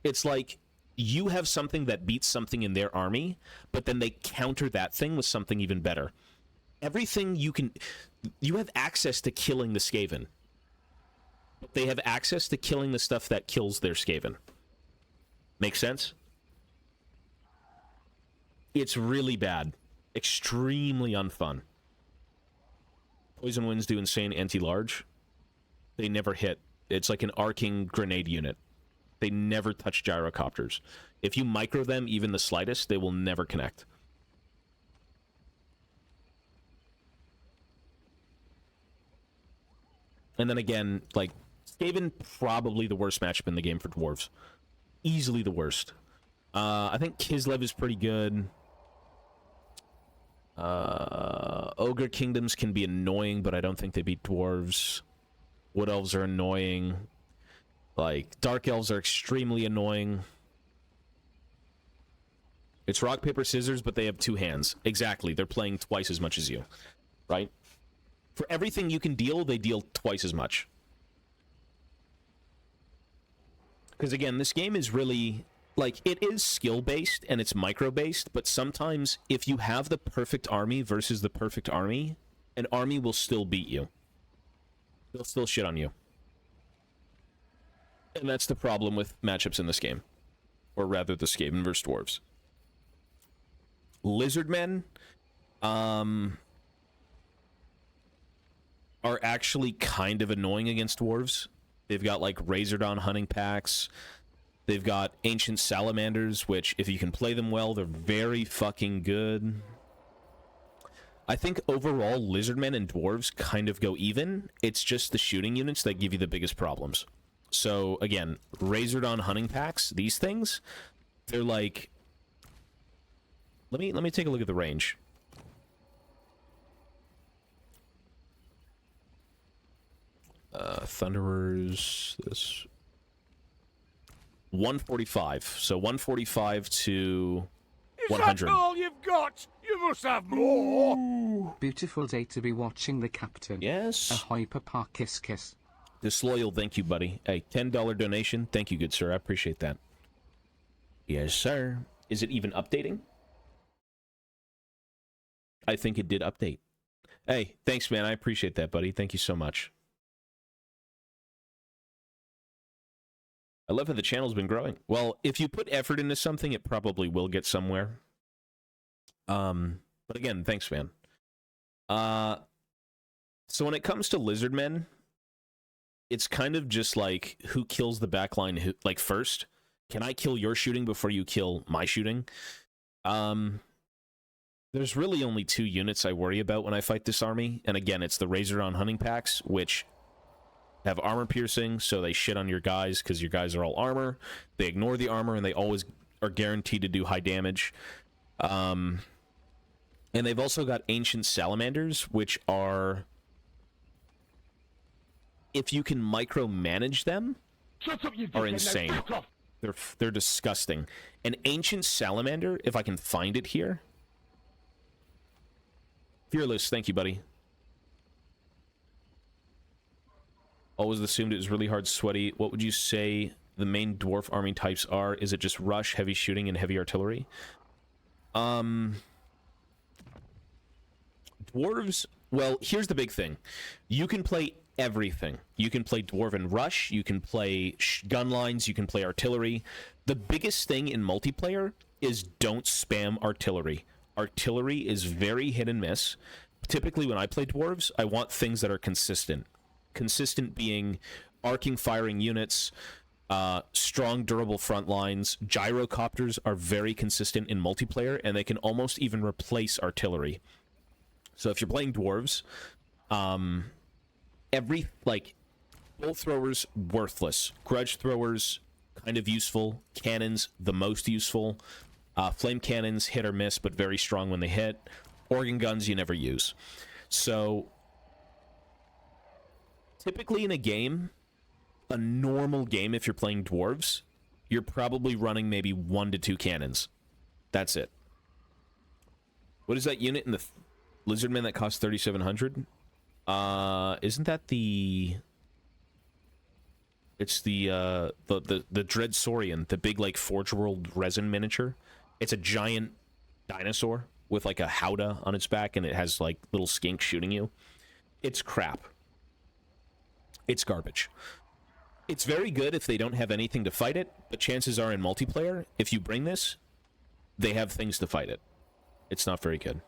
It's like you have something that beats something in their army, but then they counter that thing with something even better. Everything you have access to killing the Skaven. But they have access to killing the stuff that kills their Skaven. Make sense? It's really bad. Extremely unfun. Poison Winds do insane anti-large. They never hit. It's like an arcing grenade unit. They never touch gyrocopters. If you micro them even the slightest, they will never connect. And then again, like, Skaven, probably the worst matchup in the game for dwarves. Easily the worst. I think Kislev is pretty good. Ogre Kingdoms can be annoying, but I don't think they beat dwarves. Wood Elves are annoying. Like, Dark Elves are extremely annoying. It's rock, paper, scissors, but they have two hands. Exactly, they're playing twice as much as you. Right? For everything you can deal, they deal twice as much. Because again, this game is really, like, it is skill-based and it's micro-based, but sometimes if you have the perfect army versus the perfect army, an army will still beat you. They'll still shit on you. And that's the problem with matchups in this game. Or rather, the Skaven versus Dwarves. Lizardmen are actually kind of annoying against Dwarves. They've got, like, Razordon hunting packs. They've got Ancient Salamanders, which, if you can play them well, they're very fucking good. I think overall, Lizardmen and Dwarves kind of go even. It's just the shooting units that give you the biggest problems. So, again, Razordon hunting packs, these things, they're like... Let me take a look at the range. Thunderers, this... 145. So 145 to 100. Is that all you've got? You must have more. Beautiful day to be watching the captain. Yes. Ahoy, papa, kiss, kiss. Disloyal, thank you, buddy. Hey, $10 donation. Thank you, good sir. I appreciate that. Yes, sir. Is it even updating? I think it did update. Hey, thanks, man. I appreciate that, buddy. Thank you so much. I love how the channel's been growing. Well, if you put effort into something, it probably will get somewhere. But again, thanks, man. So when it comes to Lizardmen, it's kind of just like who kills the backline like first. Can I kill your shooting before you kill my shooting? There's really only two units I worry about when I fight this army, and again, it's the Razordon hunting packs, which have armor piercing, so they shit on your guys because your guys are all armor. They ignore the armor, and they always are guaranteed to do high damage. And they've also got Ancient Salamanders, which are... if you can micromanage them, are insane. They're disgusting. An Ancient Salamander, if I can find it here... Fearless, thank you, buddy. Always assumed it was really hard, sweaty. What would you say the main dwarf army types are? Is it just rush, heavy shooting, and heavy artillery? Dwarves... well, here's the big thing. You can play everything. You can play Dwarven Rush, you can play gun lines, you can play artillery. The biggest thing in multiplayer is don't spam artillery. Artillery is very hit and miss. Typically, when I play Dwarves, I want things that are consistent. Consistent being arcing firing units, strong durable front lines. Gyrocopters are very consistent in multiplayer, and they can almost even replace artillery. So if you're playing Dwarves, bolt throwers, worthless. Grudge throwers, kind of useful. Cannons, the most useful. Flame cannons, hit or miss, but very strong when they hit. Organ guns, you never use. So typically in a game, a normal game, if you're playing dwarves, you're probably running maybe 1 to 2 cannons. That's it. What is that unit in the Lizardman that costs 3,700? Isn't that the... It's the Dread Saurian, the big, like, Forge World resin miniature. It's a giant dinosaur with, like, a howdah on its back, and it has, like, little skinks shooting you. It's crap. It's garbage. It's very good if they don't have anything to fight it, but chances are in multiplayer, if you bring this, they have things to fight it. It's not very good.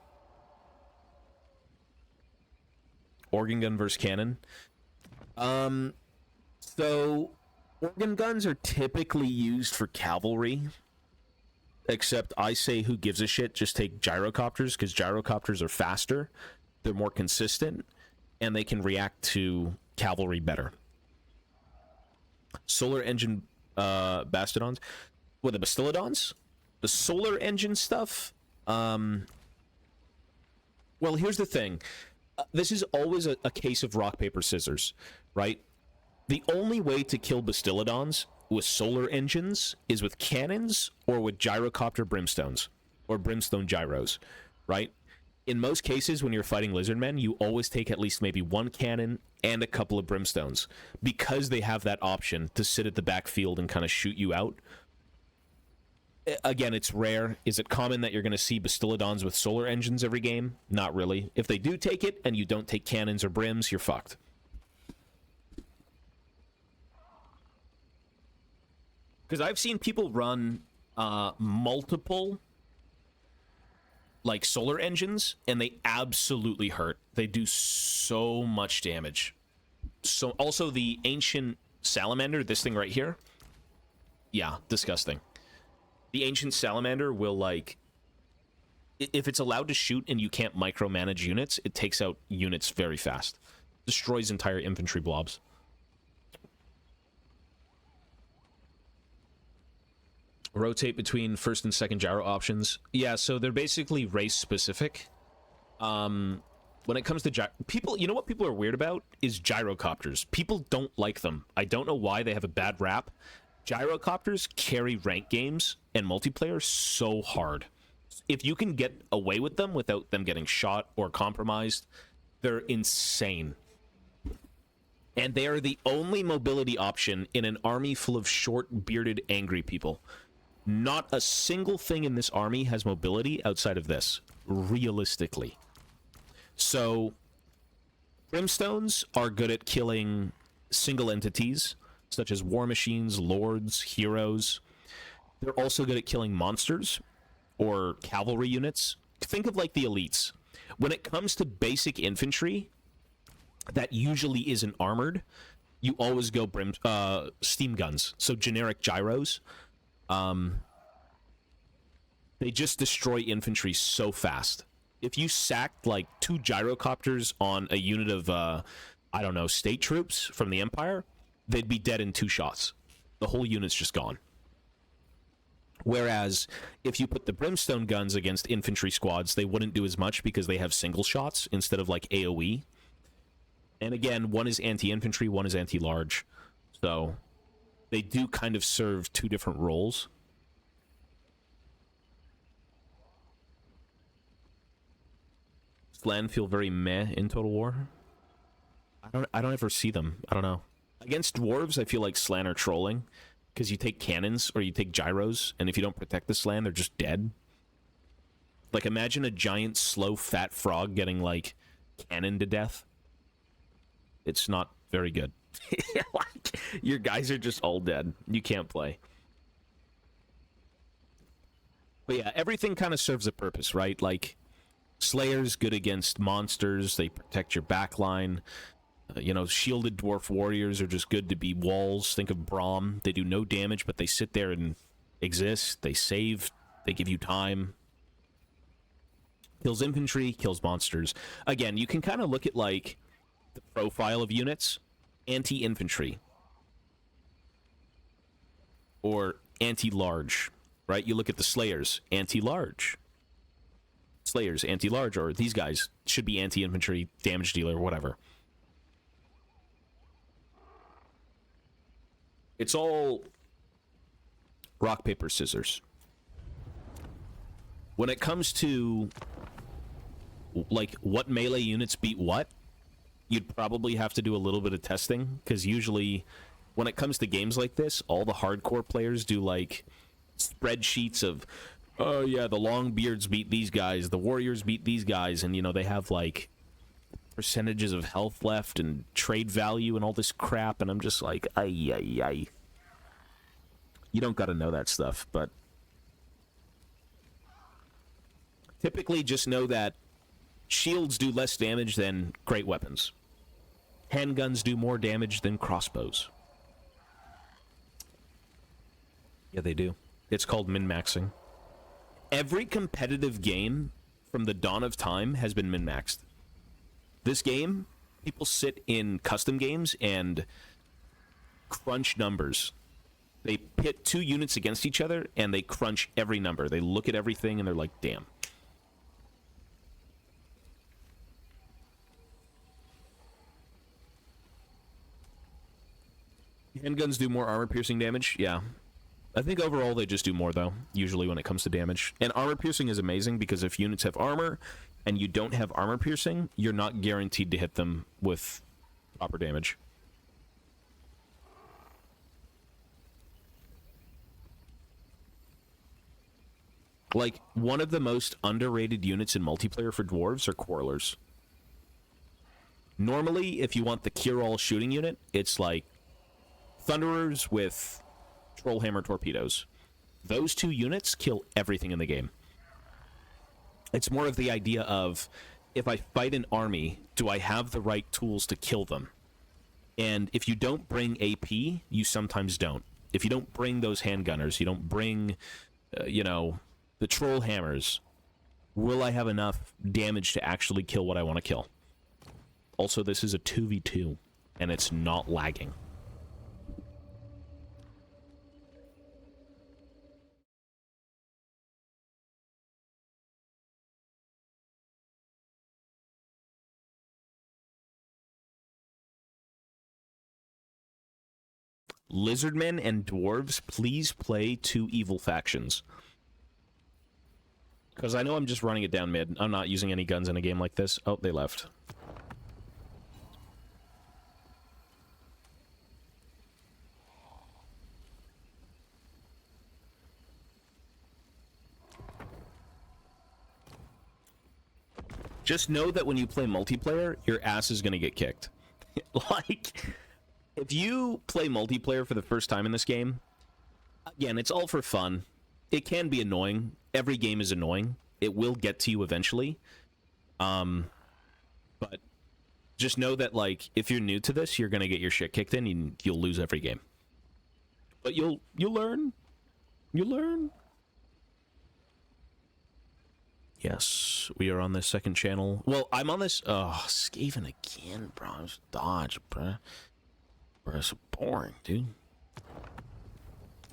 Organ gun versus cannon. So organ guns are typically used for cavalry. Except I say who gives a shit, just take gyrocopters, because gyrocopters are faster, they're more consistent, and they can react to cavalry better. Solar engine Bastodons. What, the Bastillodons? The solar engine stuff? Well, here's the thing. This is always a case of rock, paper, scissors, right? The only way to kill Bastillodons with solar engines is with cannons or with gyrocopter brimstones or brimstone gyros, right? In most cases, when you're fighting lizardmen, you always take at least maybe 1 cannon and a couple of brimstones because they have that option to sit at the backfield and kind of shoot you out. Again, it's rare. Is it common that you're going to see Bastillodons with solar engines every game? Not really. If they do take it and you don't take cannons or brims, you're fucked. Because I've seen people run multiple like solar engines, and they absolutely hurt. They do so much damage. So also the ancient salamander, this thing right here. Yeah, disgusting. The ancient salamander will, like, if it's allowed to shoot and you can't micromanage units, it takes out units very fast. Destroys entire infantry blobs. Rotate between first and second gyro options. Yeah, so they're basically race specific. When it comes to people, you know what people are weird about is gyrocopters. People don't like them. I don't know why. They have a bad rap. Gyrocopters carry rank games and multiplayer so hard. If you can get away with them without them getting shot or compromised, they're insane. And they are the only mobility option in an army full of short, bearded, angry people. Not a single thing in this army has mobility outside of this, realistically. So, brimstones are good at killing single entities, such as war machines, lords, heroes. They're also good at killing monsters or cavalry units. Think of like the elites. When it comes to basic infantry that usually isn't armored, you always go steam guns, so generic gyros. They just destroy infantry so fast. If you sacked like 2 gyrocopters on a unit of, I don't know, state troops from the Empire, they'd be dead in 2 shots. The whole unit's just gone. Whereas, if you put the brimstone guns against infantry squads, they wouldn't do as much because they have single shots instead of like AoE. And again, one is anti-infantry, one is anti-large. So, they do kind of serve 2 different roles. Slan feel very meh in Total War. I don't ever see them. I don't know. Against dwarves, I feel like Slan are trolling because you take cannons or you take gyros, and if you don't protect the Slan, they're just dead. Like, imagine a giant, slow, fat frog getting, like, cannoned to death. It's not very good. Like, your guys are just all dead. You can't play. But yeah, everything kind of serves a purpose, right? Like, Slayer's good against monsters. They protect your backline. You know, shielded dwarf warriors are just good to be walls. Think of Braum. They do no damage, but they sit there and exist. They save. They give you time. Kills infantry, kills monsters. Again, you can kind of look at, like, the profile of units. Anti-infantry. Or anti-large, right? You look at the Slayers. Anti-large. Slayers, anti-large, or these guys should be anti-infantry, damage dealer, whatever. It's all rock, paper, scissors. When it comes to, like, what melee units beat what, you'd probably have to do a little bit of testing, because usually, when it comes to games like this, all the hardcore players do, like, spreadsheets of, oh yeah, the Longbeards beat these guys, the Warriors beat these guys, and, you know, they have, like, percentages of health left and trade value and all this crap, and I'm just like, ay, ay, ay. You don't gotta know that stuff, but typically just know that shields do less damage than great weapons. Handguns do more damage than crossbows. Yeah, they do. It's called min-maxing. Every competitive game from the dawn of time has been min-maxed. This game, people sit in custom games and crunch numbers. They pit two units against each other, and they crunch every number. They look at everything, and they're like, damn. Handguns do more armor-piercing damage? Yeah. I think overall they just do more, though, usually when it comes to damage. And armor-piercing is amazing, because if units have armor, and you don't have armor-piercing, you're not guaranteed to hit them with proper damage. Like, one of the most underrated units in multiplayer for dwarves are Quarrelers. Normally, if you want the cure-all shooting unit, it's like Thunderers with Trollhammer torpedoes. Those two units kill everything in the game. It's more of the idea of, if I fight an army, do I have the right tools to kill them? And if you don't bring AP, you sometimes don't. If you don't bring those handgunners, you don't bring, you know, the troll hammers, will I have enough damage to actually kill what I want to kill? Also, this is a 2v2, and it's not lagging. Lizardmen and dwarves, please play two evil factions. Because I know I'm just running it down mid. I'm not using any guns in a game like this. Oh, they left. Just know that when you play multiplayer, your ass is going to get kicked. Like, if you play multiplayer for the first time in this game, again, it's all for fun. It can be annoying. Every game is annoying. It will get to you eventually. But just know that, like, if you're new to this, you're gonna get your shit kicked in, and you'll lose every game. But you'll learn. You learn. Yes, we are on the second channel. Well, I'm on this. Oh, Skaven again, bro. Just dodge, bro. Bro, it's so boring, dude.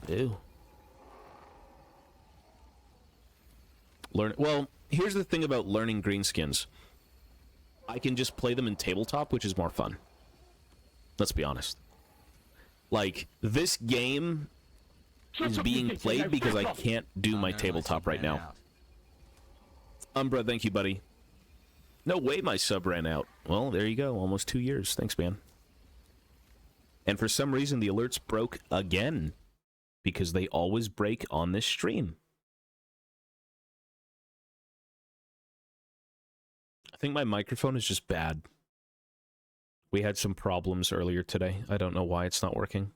Ew. Learn. Well, here's the thing about learning greenskins. I can just play them in tabletop, which is more fun. Let's be honest. Like, this game is being played because I can't do my tabletop right now. Umbra, thank you, buddy. No way my sub ran out. Well, there you go. Almost 2 years. Thanks, man. And for some reason, the alerts broke again. Because they always break on this stream. I think my microphone is just bad. We had some problems earlier today. I don't know why it's not working.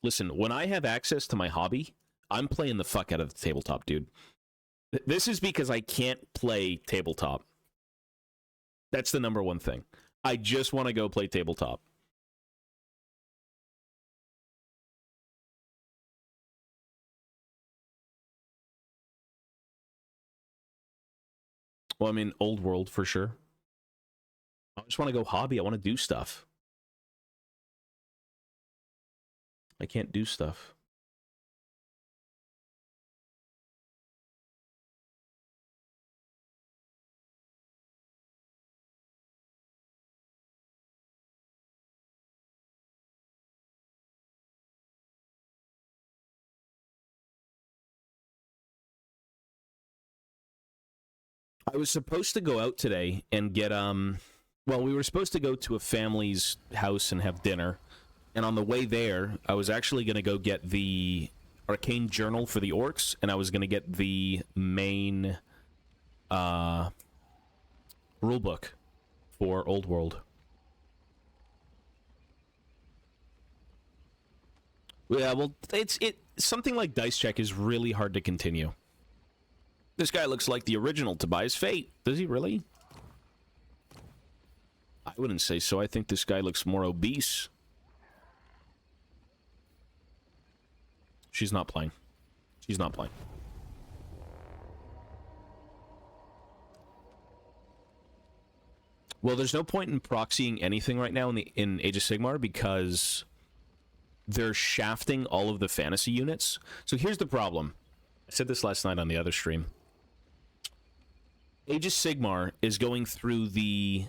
Listen, when I have access to my hobby, I'm playing the fuck out of the tabletop, dude. This is because I can't play tabletop. That's the number one thing. I just want to go play tabletop. Well, I mean, old world for sure. I just want to go hobby. I want to do stuff. I can't do stuff. I was supposed to go out today and get well, we were supposed to go to a family's house and have dinner. And on the way there, I was actually going to go get the Arcane Journal for the Orcs, and I was going to get the main rulebook for Old World. Yeah, well, something like Dice Check is really hard to continue. This guy looks like the original Tobias Fate. Does he really? I wouldn't say so. I think this guy looks more obese. She's not playing. She's not playing. Well, there's no point in proxying anything right now in Age of Sigmar because they're shafting all of the fantasy units. So here's the problem. I said this last night on the other stream. Age of Sigmar is going through the...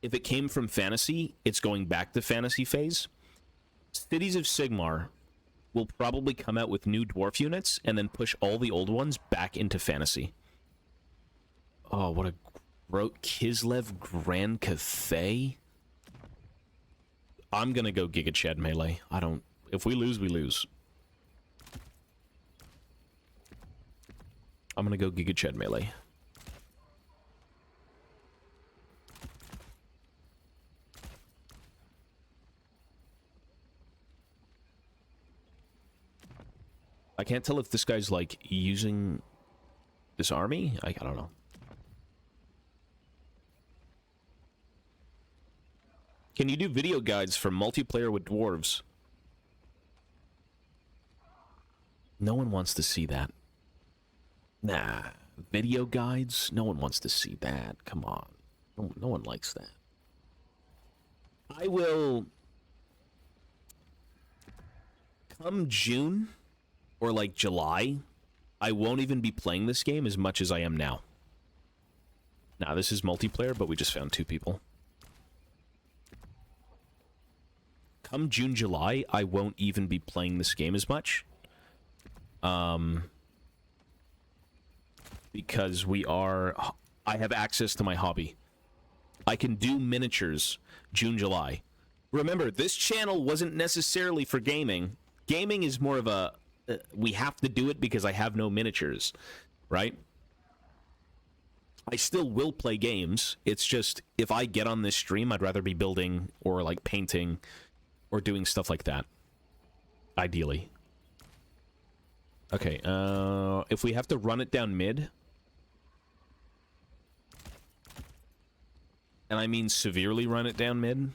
If it came from fantasy, it's going back to fantasy phase. Cities of Sigmar will probably come out with new dwarf units and then push all the old ones back into fantasy. Oh, what a... Kislev Grand Cathay? I'm gonna go Giga Chad melee. I don't... If we lose, we lose. I'm gonna go Giga Chad melee. I can't tell if this guy's, like, using this army? I don't know. Can you do video guides for multiplayer with dwarves? No one wants to see that. Nah. Video guides? No one wants to see that. Come on. No one likes that. I will... Come June... or like July, I won't even be playing this game as much as I am now. Now, this is multiplayer, but we just found 2 people. Come June, July, I won't even be playing this game as much. Because I have access to my hobby. I can do miniatures June, July. Remember, this channel wasn't necessarily for gaming. Gaming is more of a... we have to do it because I have no miniatures, right? I still will play games. It's just, if I get on this stream, I'd rather be building or, like, painting or doing stuff like that. Ideally. Okay, if we have to run it down mid... and I mean severely run it down mid...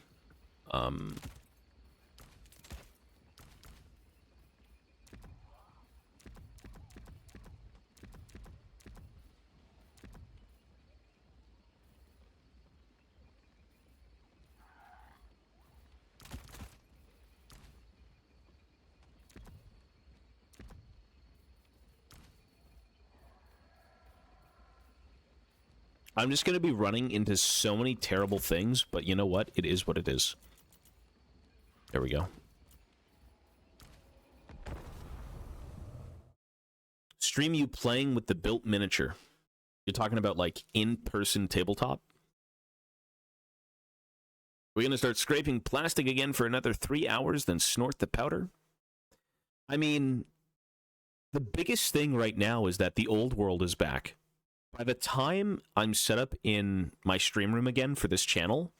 I'm just going to be running into so many terrible things, but you know what? It is what it is. There we go. Stream you playing with the built miniature. You're talking about, like, in-person tabletop? We're going to start scraping plastic again for another 3 hours, then snort the powder? I mean, the biggest thing right now is that the old world is back. By the time I'm set up in my stream room again for this channel,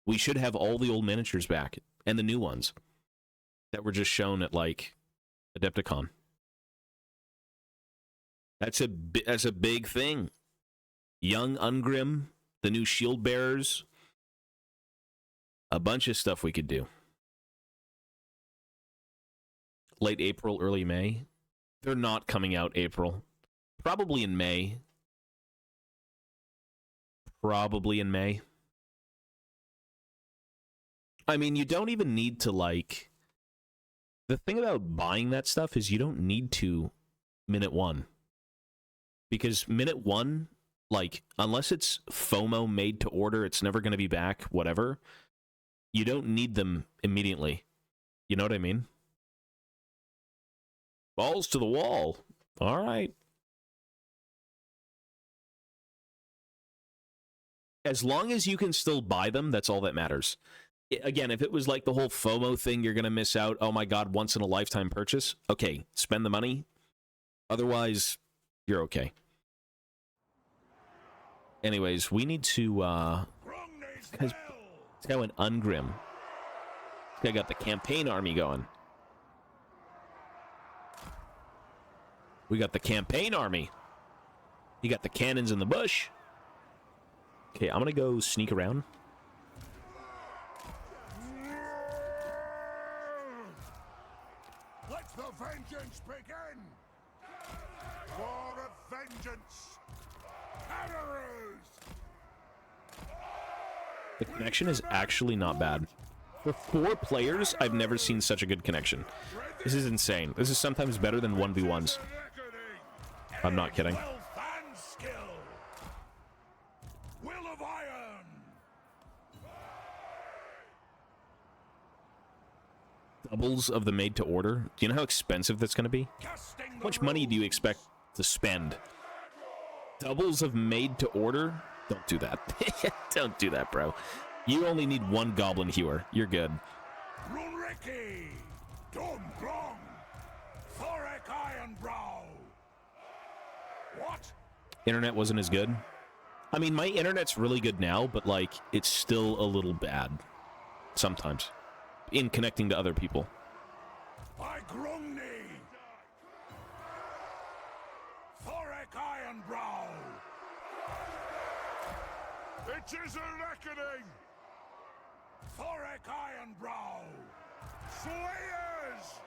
we should have all the old miniatures back, and the new ones that were just shown at, like, Adepticon. That's a big thing. Young Ungrim, the new shield bearers, a bunch of stuff we could do. Late April, early May. They're not coming out April. Probably in May. Probably in May. I mean, you don't even need to, like... The thing about buying that stuff is you don't need to minute 1. Because minute 1, like, unless it's FOMO made to order, it's never going to be back, whatever, you don't need them immediately. You know what I mean? Balls to the wall. All right. As long as you can still buy them, that's all that matters. Again, if it was like the whole FOMO thing, you're going to miss out. Oh my God, once in a lifetime purchase. Okay, spend the money. Otherwise, you're okay. Anyways, we need to, this guy went ungrim. This guy got the campaign army going. We got the campaign army. You got the cannons in the bush. Okay, I'm gonna go sneak around. Let the vengeance begin! War of vengeance! Terrors! The connection is actually not bad. For 4 players, I've never seen such a good connection. This is insane. This is sometimes better than 1v1s. I'm not kidding. Wealth and skill! Will of iron! Doubles of the made to order. Do you know how expensive that's going to be? Casting How much money do you expect to spend? Doubles of made to order? Don't do that. Don't do that, bro. You only need 1 goblin hewer. You're good. Runriki! Dun Glong! Thorek Ironbrow! What? Internet wasn't as good. I mean, my internet's really good now, but, like, it's still a little bad. Sometimes. In connecting to other people. By Grungni! Thorek Ironbrow! It is a reckoning! Thorek Ironbrow! Slayers!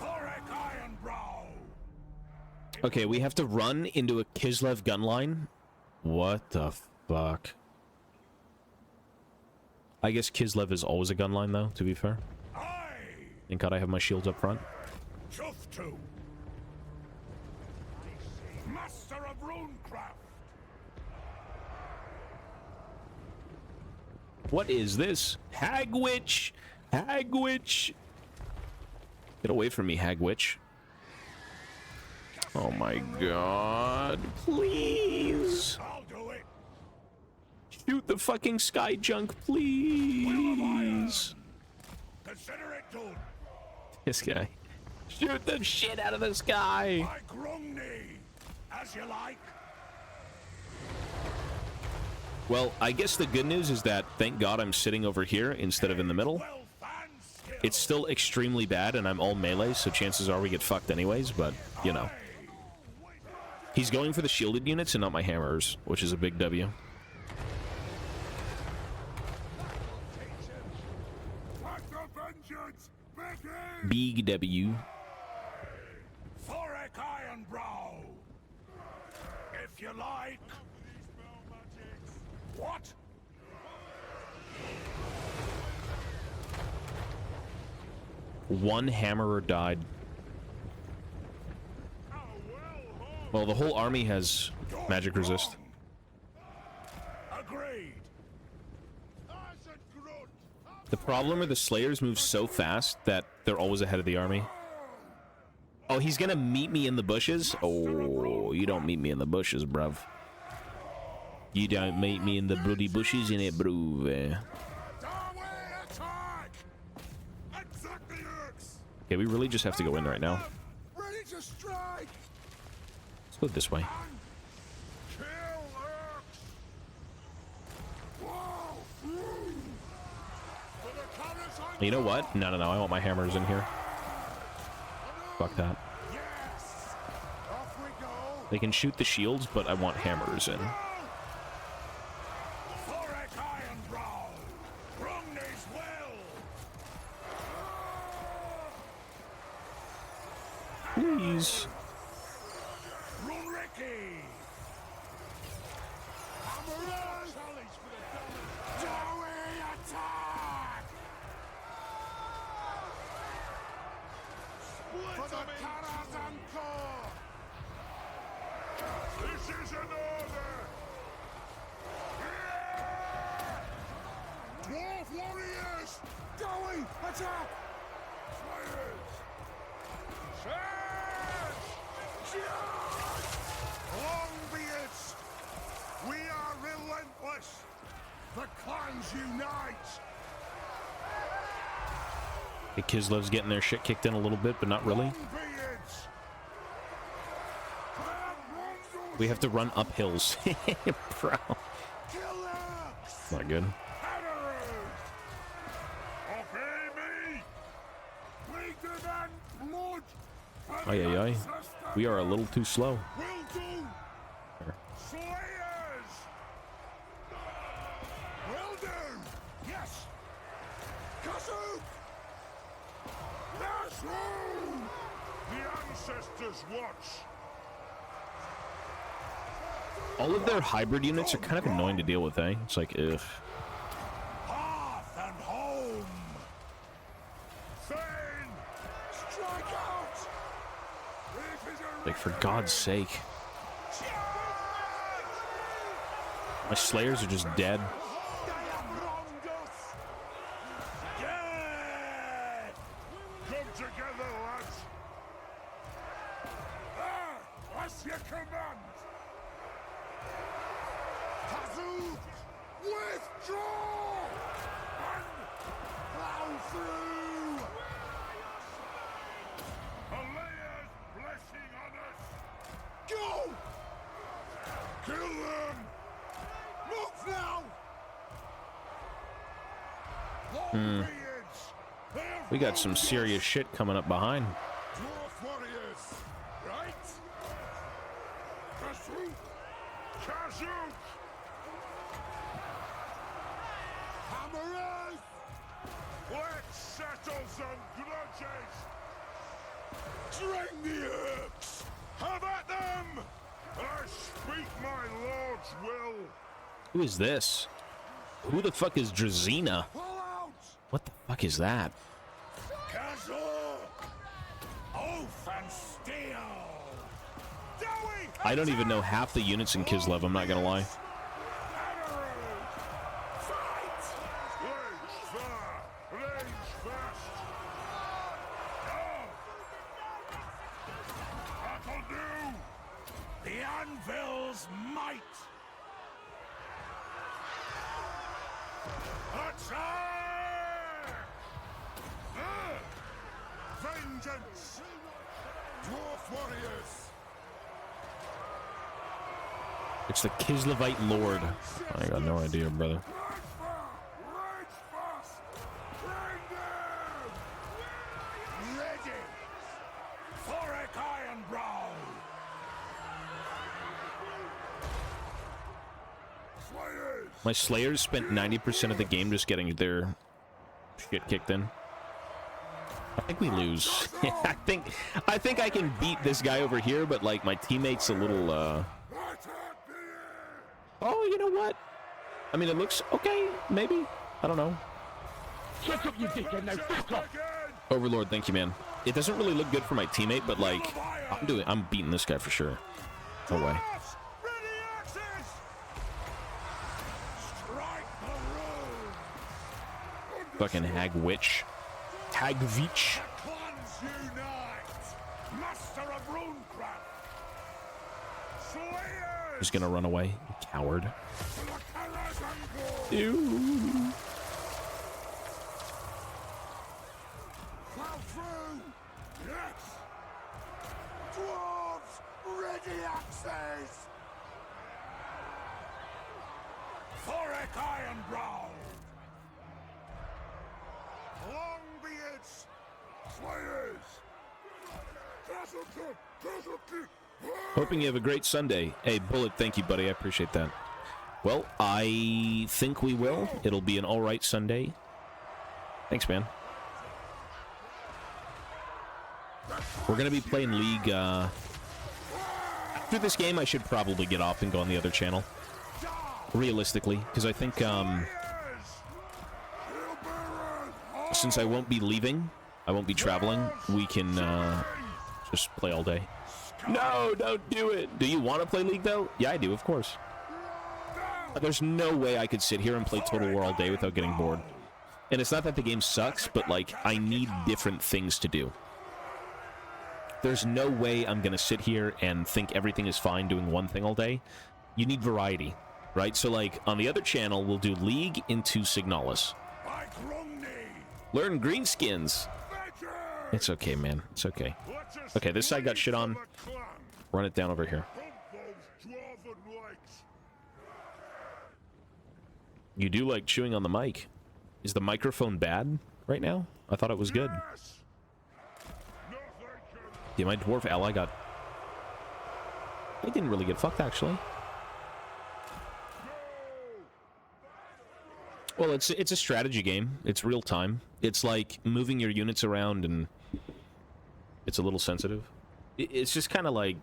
Thorek Ironbrow! Okay, we have to run into a Kislev gun line. What the fuck? I guess Kislev is always a gun line, though, to be fair. Aye! Thank God I have my shields up front. Chuftu! Master of Runecraft! What is this? Hagwitch! Hagwitch! Get away from me, Hagwitch. Oh my god. Please! I'll do it! Shoot the fucking sky junk, please! Consider it done! This guy. Shoot the shit out of the sky! By Grungni! As you like! Well, I guess the good news is that, thank God I'm sitting over here instead of in the middle. Wealth and skill! It's still extremely bad, and I'm all melee, so chances are we get fucked anyways, but, you know. He's going for the shielded units and not my hammers, which is a big W. Let the vengeance begin! Big W. Thorek Ironbrow! If you like! What? One hammerer died. Well, the whole army has magic resist. Agreed! The problem are the slayers move so fast that they're always ahead of the army. Oh, he's gonna meet me in the bushes? Oh, you don't meet me in the bushes, bruv. You don't meet me in the bloody bushes, innit, bruv? Darway attack! Exactly X! Okay, we really just have to go in right now. Ready to strike! Let's go this way. Kill X! Whoa! For the Coruscant! You know what? No, I want my hammers in here. Fuck that. Yes! Off we go! They can shoot the shields, but I want hammers in. Thorek Ironbrow! Grungni's will! Please. Runriki! Hammerers! Challenge for the Dowie attack! For the Karazanko! This is an order! Dwarf warriors! Attack! Slayers! Charge! Charge! Long be it! We are relentless! The clans unite! The Kislev's getting their shit kicked in a little bit, but not really. Long be it! We have to run up hills. Bro. Killers! Not good. Hammerers! Obey me! We demand blood! for Ay, the ay, ay. ancestors! We are a little too slow. Will do! Slayers! Will do! Yes! Kazook! Yes! The ancestors watch! All of their hybrid units are kind of annoying to deal with, eh? It's like, ugh. Hearth and home! Thane! Strike out! It is a Like, for God's sake. My Slayers are just dead. They have wronged us! Dead! Come together, lads! What's your command? Kazook! Withdraw! And plow through! Alea's blessing on us! Go! Kill them! Move now! We got some serious shit coming up behind. Dwarf warriors, right? Kazook! Kazook! Hammerers! Let's settle some grudges! Drain the herbs! Have at them! I speak my lord's will! Who is this? Who the fuck is Drazina? Pull out! What the fuck is that? Kazook! Oath and steel! Dowie! I don't even know half the units in Kislev, I'm not gonna lie. Fight! Range far! Range fast! That'll do! The anvil's might! Attack! Vengeance! Dwarf warriors! It's the Kislevite Lord. I got no idea, brother. Rage fast! Bring them! Ready! Thoric Iron Brow! Slayers! My Slayers spent 90% of the game just getting their shit kicked in. I think we lose. I think I can beat this guy over here, but like my teammate's a little Attack the air! Oh, you know what? I mean, it looks okay, maybe. I don't know. Shut up, you dickhead! Now fuck off! Overlord, thank you, man. It doesn't really look good for my teammate, but like I'm beating this guy for sure. No way. Ready axes! Strike the room! Fucking hag witch. Hag Vich. Clans unite! Master of runecraft! Slayers! Just gonna run away. You coward. To the Karazango! Ew. Plow through! Yes! Dwarves! Ready axes! Thoric Iron Brow! Long be it! Slayers! Hoping you have a great Sunday. Hey, Bullet, thank you, buddy. I appreciate that. Well, I think we will. It'll be an alright Sunday. Thanks, man. We're going to be playing League, after this game, I should probably get off and go on the other channel. Realistically, because I think, since I won't be leaving, I won't be traveling, we can, just play all day. No, don't do it! Do you want to play League, though? Yeah, I do, of course. There's no way I could sit here and play Total War all day without getting bored. And it's not that the game sucks, but, like, I need different things to do. There's no way I'm going to sit here and think everything is fine doing one thing all day. You need variety, right? So, like, on the other channel, we'll do League into Signalis. Learn greenskins. It's okay, man. It's okay. Okay, this side got shit on. Run it down over here. You do like chewing on the mic. Is the microphone bad right now? I thought it was good. Yeah, my dwarf ally got... He didn't really get fucked, actually. Well, it's a strategy game. It's real time. It's like moving your units around, and it's a little sensitive. It's just kind of like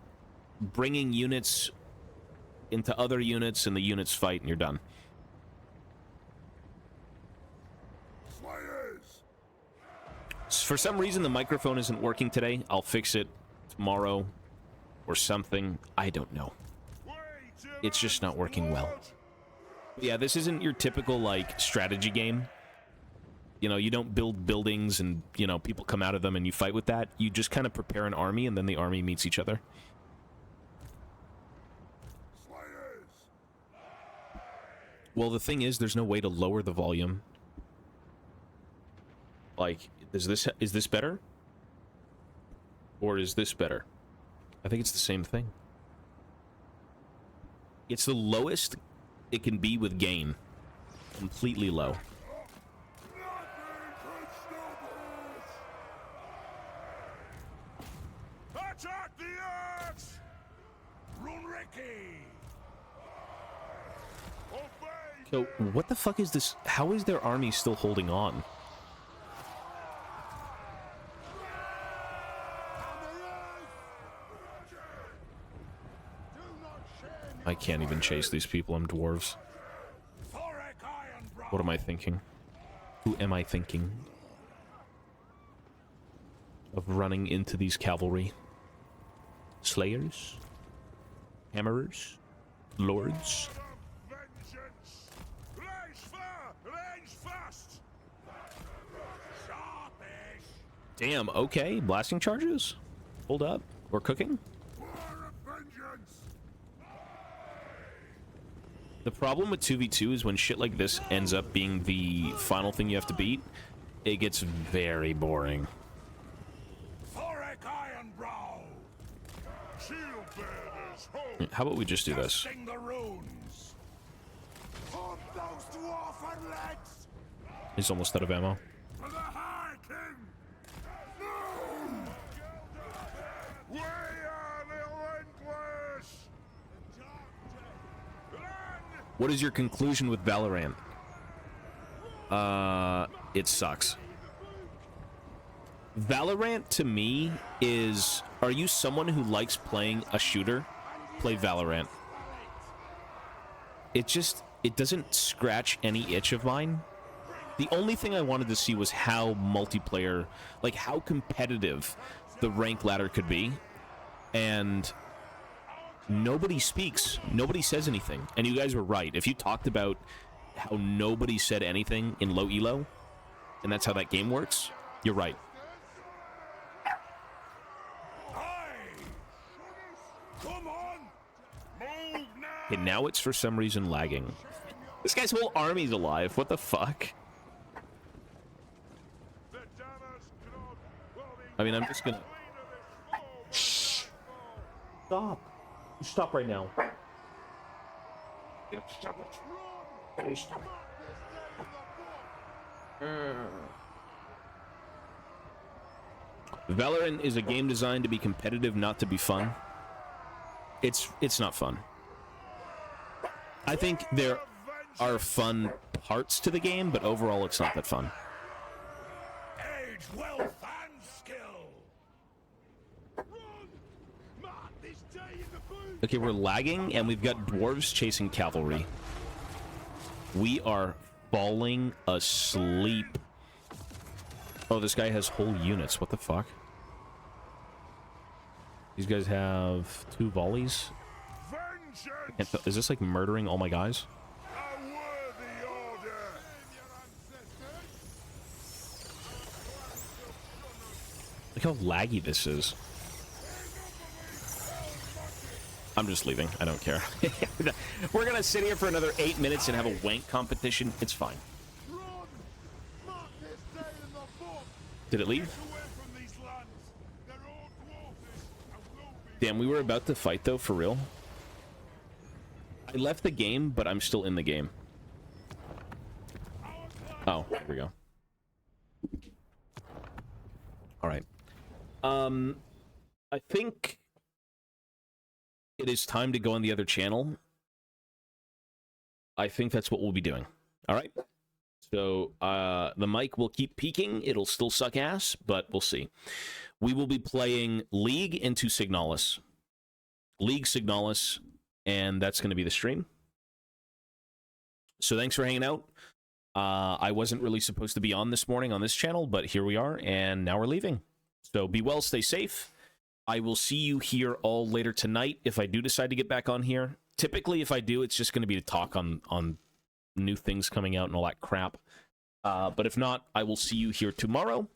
bringing units into other units, and the units fight, and you're done. For some reason, the microphone isn't working today. I'll fix it tomorrow or something. I don't know. It's just not working well. Yeah, this isn't your typical, like, strategy game. You know, you don't build buildings and, you know, people come out of them and you fight with that. You just kind of prepare an army, and then the army meets each other. Well, the thing is, there's no way to lower the volume. Like, is this better? Or is this better? I think it's the same thing. It's the lowest it can be with gain. Completely low. Attack the earth! Runriki! So, what the fuck is this? How is their army still holding on? I can't even chase these people. I'm dwarves. What am I thinking? Who am I thinking? Of running into these cavalry. Slayers? Hammerers? Lords? Damn, okay. Blasting charges? Hold up. We're cooking? The problem with 2v2 is when shit like this ends up being the final thing you have to beat, it gets very boring. How about we just do this? He's almost out of ammo. What is your conclusion with Valorant? It sucks. Valorant to me is, are you someone who likes playing a shooter? Play Valorant. It doesn't scratch any itch of mine. The only thing I wanted to see was how multiplayer, like how competitive the rank ladder could be. And nobody speaks. Nobody says anything. And you guys were right. If you talked about how nobody said anything in low elo, and that's how that game works, you're right. Okay, now it's for some reason lagging. This guy's whole army's alive. What the fuck? I mean, I'm just gonna... Stop. You stop right now. Valorant is a game designed to be competitive, not to be fun. It's not fun. I think there are fun parts to the game, but overall it's not that fun. Age, wealth, and skill. Okay, we're lagging, and we've got dwarves chasing cavalry. We are falling asleep. Oh, this guy has whole units. What the fuck? These guys have 2 volleys. Is this like murdering all my guys? Look how laggy this is. I'm just leaving. I don't care. We're going to sit here for another 8 minutes and have a wank competition. It's fine. Did it leave? Damn, we were about to fight, though, for real. I left the game, but I'm still in the game. Oh, here we go. All right. I think it is time to go on the other channel. I think that's what we'll be doing. All right. So the mic will keep peaking. It'll still suck ass, but we'll see. We will be playing League into Signalis. League Signalis, and that's going to be the stream. So thanks for hanging out. I wasn't really supposed to be on this morning on this channel, but here we are, and now we're leaving. So be well, stay safe. I will see you here all later tonight if I do decide to get back on here. Typically, if I do, it's just going to be to talk on new things coming out and all that crap. But if not, I will see you here tomorrow.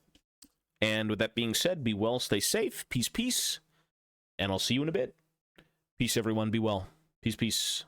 And with that being said, be well, stay safe, peace, peace, and I'll see you in a bit. Peace, everyone, be well. Peace, peace.